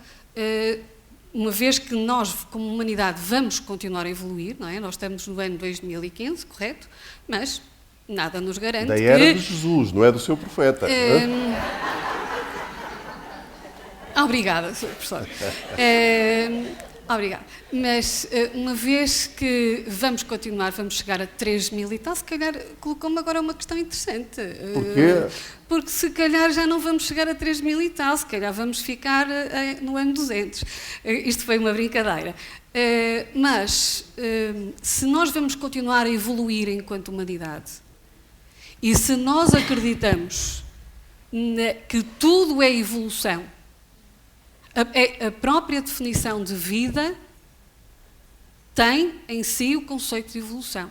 uma vez que nós, como humanidade, vamos continuar a evoluir, não é? Nós estamos no ano 2015, correto? Mas nada nos garante da era de Jesus, não é do seu profeta. Obrigada, Sr. Professor. Obrigada. Mas, uma vez que vamos continuar, vamos chegar a 3.000 e tal, se calhar colocou-me agora uma questão interessante. Porquê? Porque se calhar já não vamos chegar a 3.000 e tal, se calhar vamos ficar no ano 200. Isto foi uma brincadeira. Mas, se nós vamos continuar a evoluir enquanto humanidade, e se nós acreditamos que tudo é evolução, a própria definição de vida tem em si o conceito de evolução.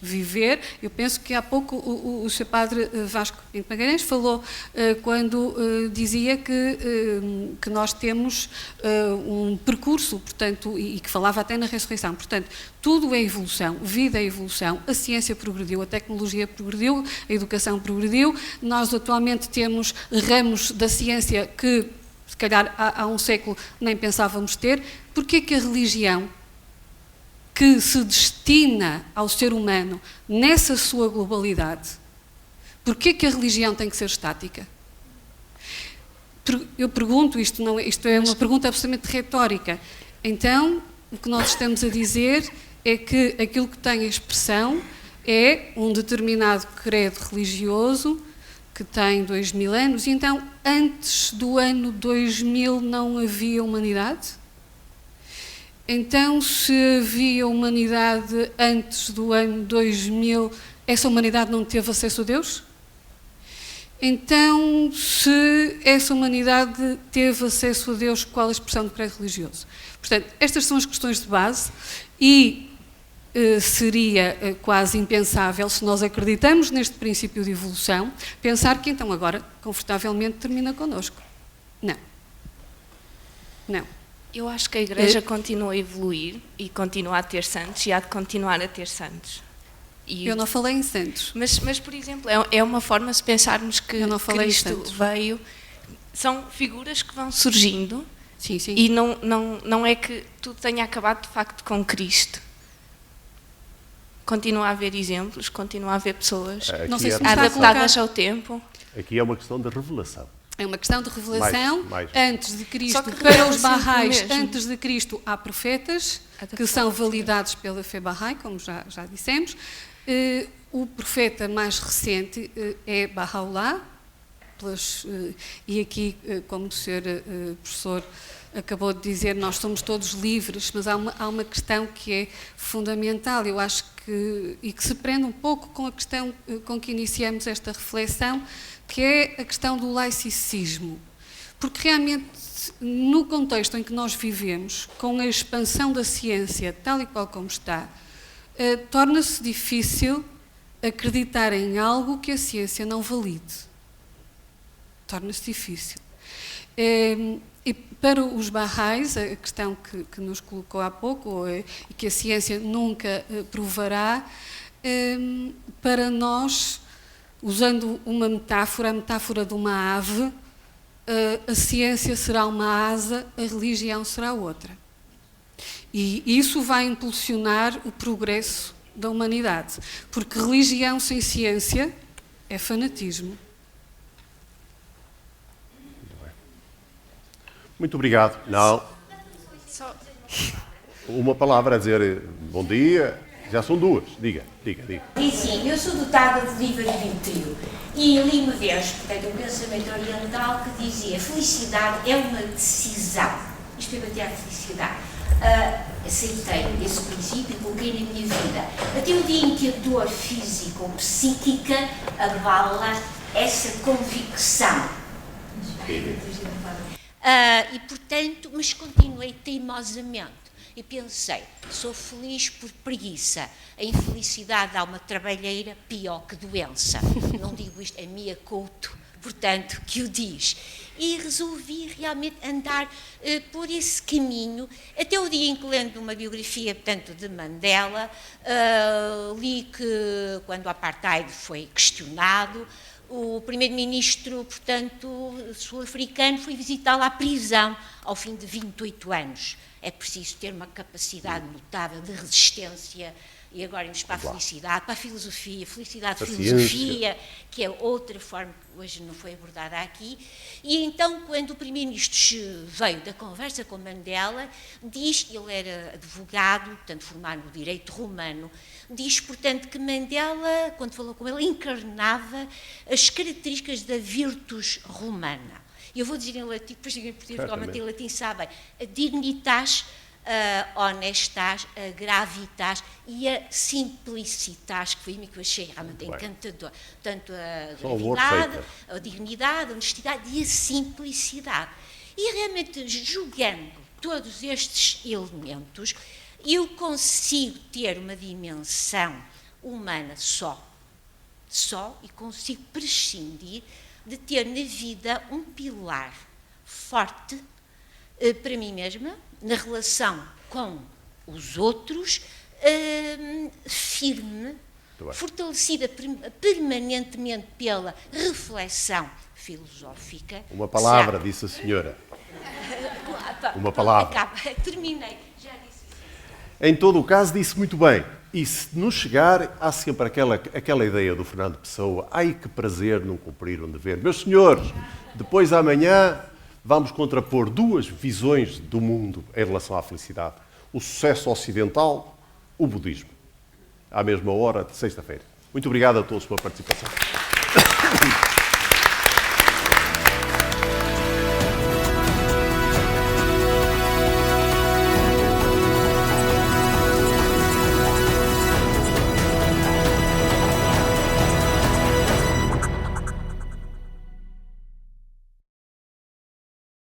Viver, eu penso que há pouco o Sr. Padre Vasco Pinto Magalhães falou quando dizia que nós temos um percurso, portanto, e que falava até na ressurreição. Portanto, tudo é evolução, vida é evolução, a ciência progrediu, a tecnologia progrediu, a educação progrediu. Nós atualmente temos ramos da ciência que se calhar há um século nem pensávamos ter. Porquê que a religião, que se destina ao ser humano nessa sua globalidade, porquê que a religião tem que ser estática? Eu pergunto, isto é uma pergunta absolutamente retórica. Então, o que nós estamos a dizer é que aquilo que tem a expressão é um determinado credo religioso que tem 2000 anos, e então, antes do ano 2000 não havia humanidade? Então, se havia humanidade antes do ano 2000, essa humanidade não teve acesso a Deus? Então, se essa humanidade teve acesso a Deus, qual a expressão do credo religioso? Portanto, estas são as questões de base, e seria quase impensável, se nós acreditamos neste princípio de evolução, pensar que então agora, confortavelmente, termina connosco. Não. Não. Eu acho que a Igreja continua a evoluir e continua a ter santos, e há de continuar a ter santos. Eu não falei em santos. Mas, por exemplo, é uma forma de pensarmos que Cristo veio... São figuras que vão surgindo, sim, sim. E não é que tudo tenha acabado de facto com Cristo. Continua a haver exemplos, continua a haver pessoas adaptadas ao tempo. Aqui é uma questão de revelação. É uma questão de revelação. Mais. Antes de Cristo, para os Baha'is, antes de Cristo há profetas que são validados pela fé Bahá'í, como já dissemos. O profeta mais recente é Baha'u'lláh, e aqui, como o Sr. Professor acabou de dizer, nós somos todos livres, mas há uma questão que é fundamental, eu acho e que se prende um pouco com a questão com que iniciamos esta reflexão, que é a questão do laicismo. Porque realmente, no contexto em que nós vivemos, com a expansão da ciência, tal e qual como está, torna-se difícil acreditar em algo que a ciência não valide. Torna-se difícil. E para os Baha'is, a questão que nos colocou há pouco, e que a ciência nunca provará, para nós, usando uma metáfora, a metáfora de uma ave, a ciência será uma asa, a religião será outra. E isso vai impulsionar o progresso da humanidade, porque religião sem ciência é fanatismo. Muito obrigado. Não. Uma palavra a dizer bom dia. Já são duas. Diga. E sim, eu sou dotada de livre-arbítrio e li uma vez, portanto, um pensamento oriental que dizia: felicidade é uma decisão. Isto é bater a felicidade. Aceitei esse princípio e coloquei na minha vida. Até o dia em que a dor física ou psíquica abala essa convicção. E, portanto, mas continuei teimosamente. e pensei, sou feliz por preguiça. A infelicidade dá uma trabalheira pior que doença. Não digo isto, é Mia Couto, portanto, que o diz. E resolvi realmente andar por esse caminho, até o dia em que, lendo uma biografia, portanto, de Mandela, li que, quando o apartheid foi questionado, o primeiro-ministro, portanto, sul-africano, foi visitá-lo à prisão ao fim de 28 anos. É preciso ter uma capacidade notável de resistência. E agora vamos para a felicidade, para a filosofia, felicidade, filosofia, que é outra forma que hoje não foi abordada aqui. E então, quando o primeiro-ministro veio da conversa com Mandela, diz, ele era advogado, portanto, formado no direito romano, diz, portanto, que Mandela, quando falou com ele, encarnava as características da virtus romana. Eu vou dizer em latim, depois digo em português, porque realmente em latim sabem, a dignitas, a honestas, a gravitas e a simplicitas, que foi a que eu achei realmente encantador. Tanto a dignidade, a honestidade e a simplicidade. E realmente, julgando todos estes elementos, eu consigo ter uma dimensão humana só, e consigo prescindir de ter na vida um pilar forte para mim mesma, na relação com os outros, firme, fortalecida permanentemente pela reflexão filosófica. Uma palavra, disse a senhora. Uma palavra. Terminei, já disse isso. Em todo o caso, disse muito bem. E se nos chegar, há sempre aquela ideia do Fernando Pessoa, ai que prazer não cumprir um dever. Meus senhores, depois amanhã vamos contrapor duas visões do mundo em relação à felicidade. O sucesso ocidental, o budismo. À mesma hora de sexta-feira. Muito obrigado a todos pela participação.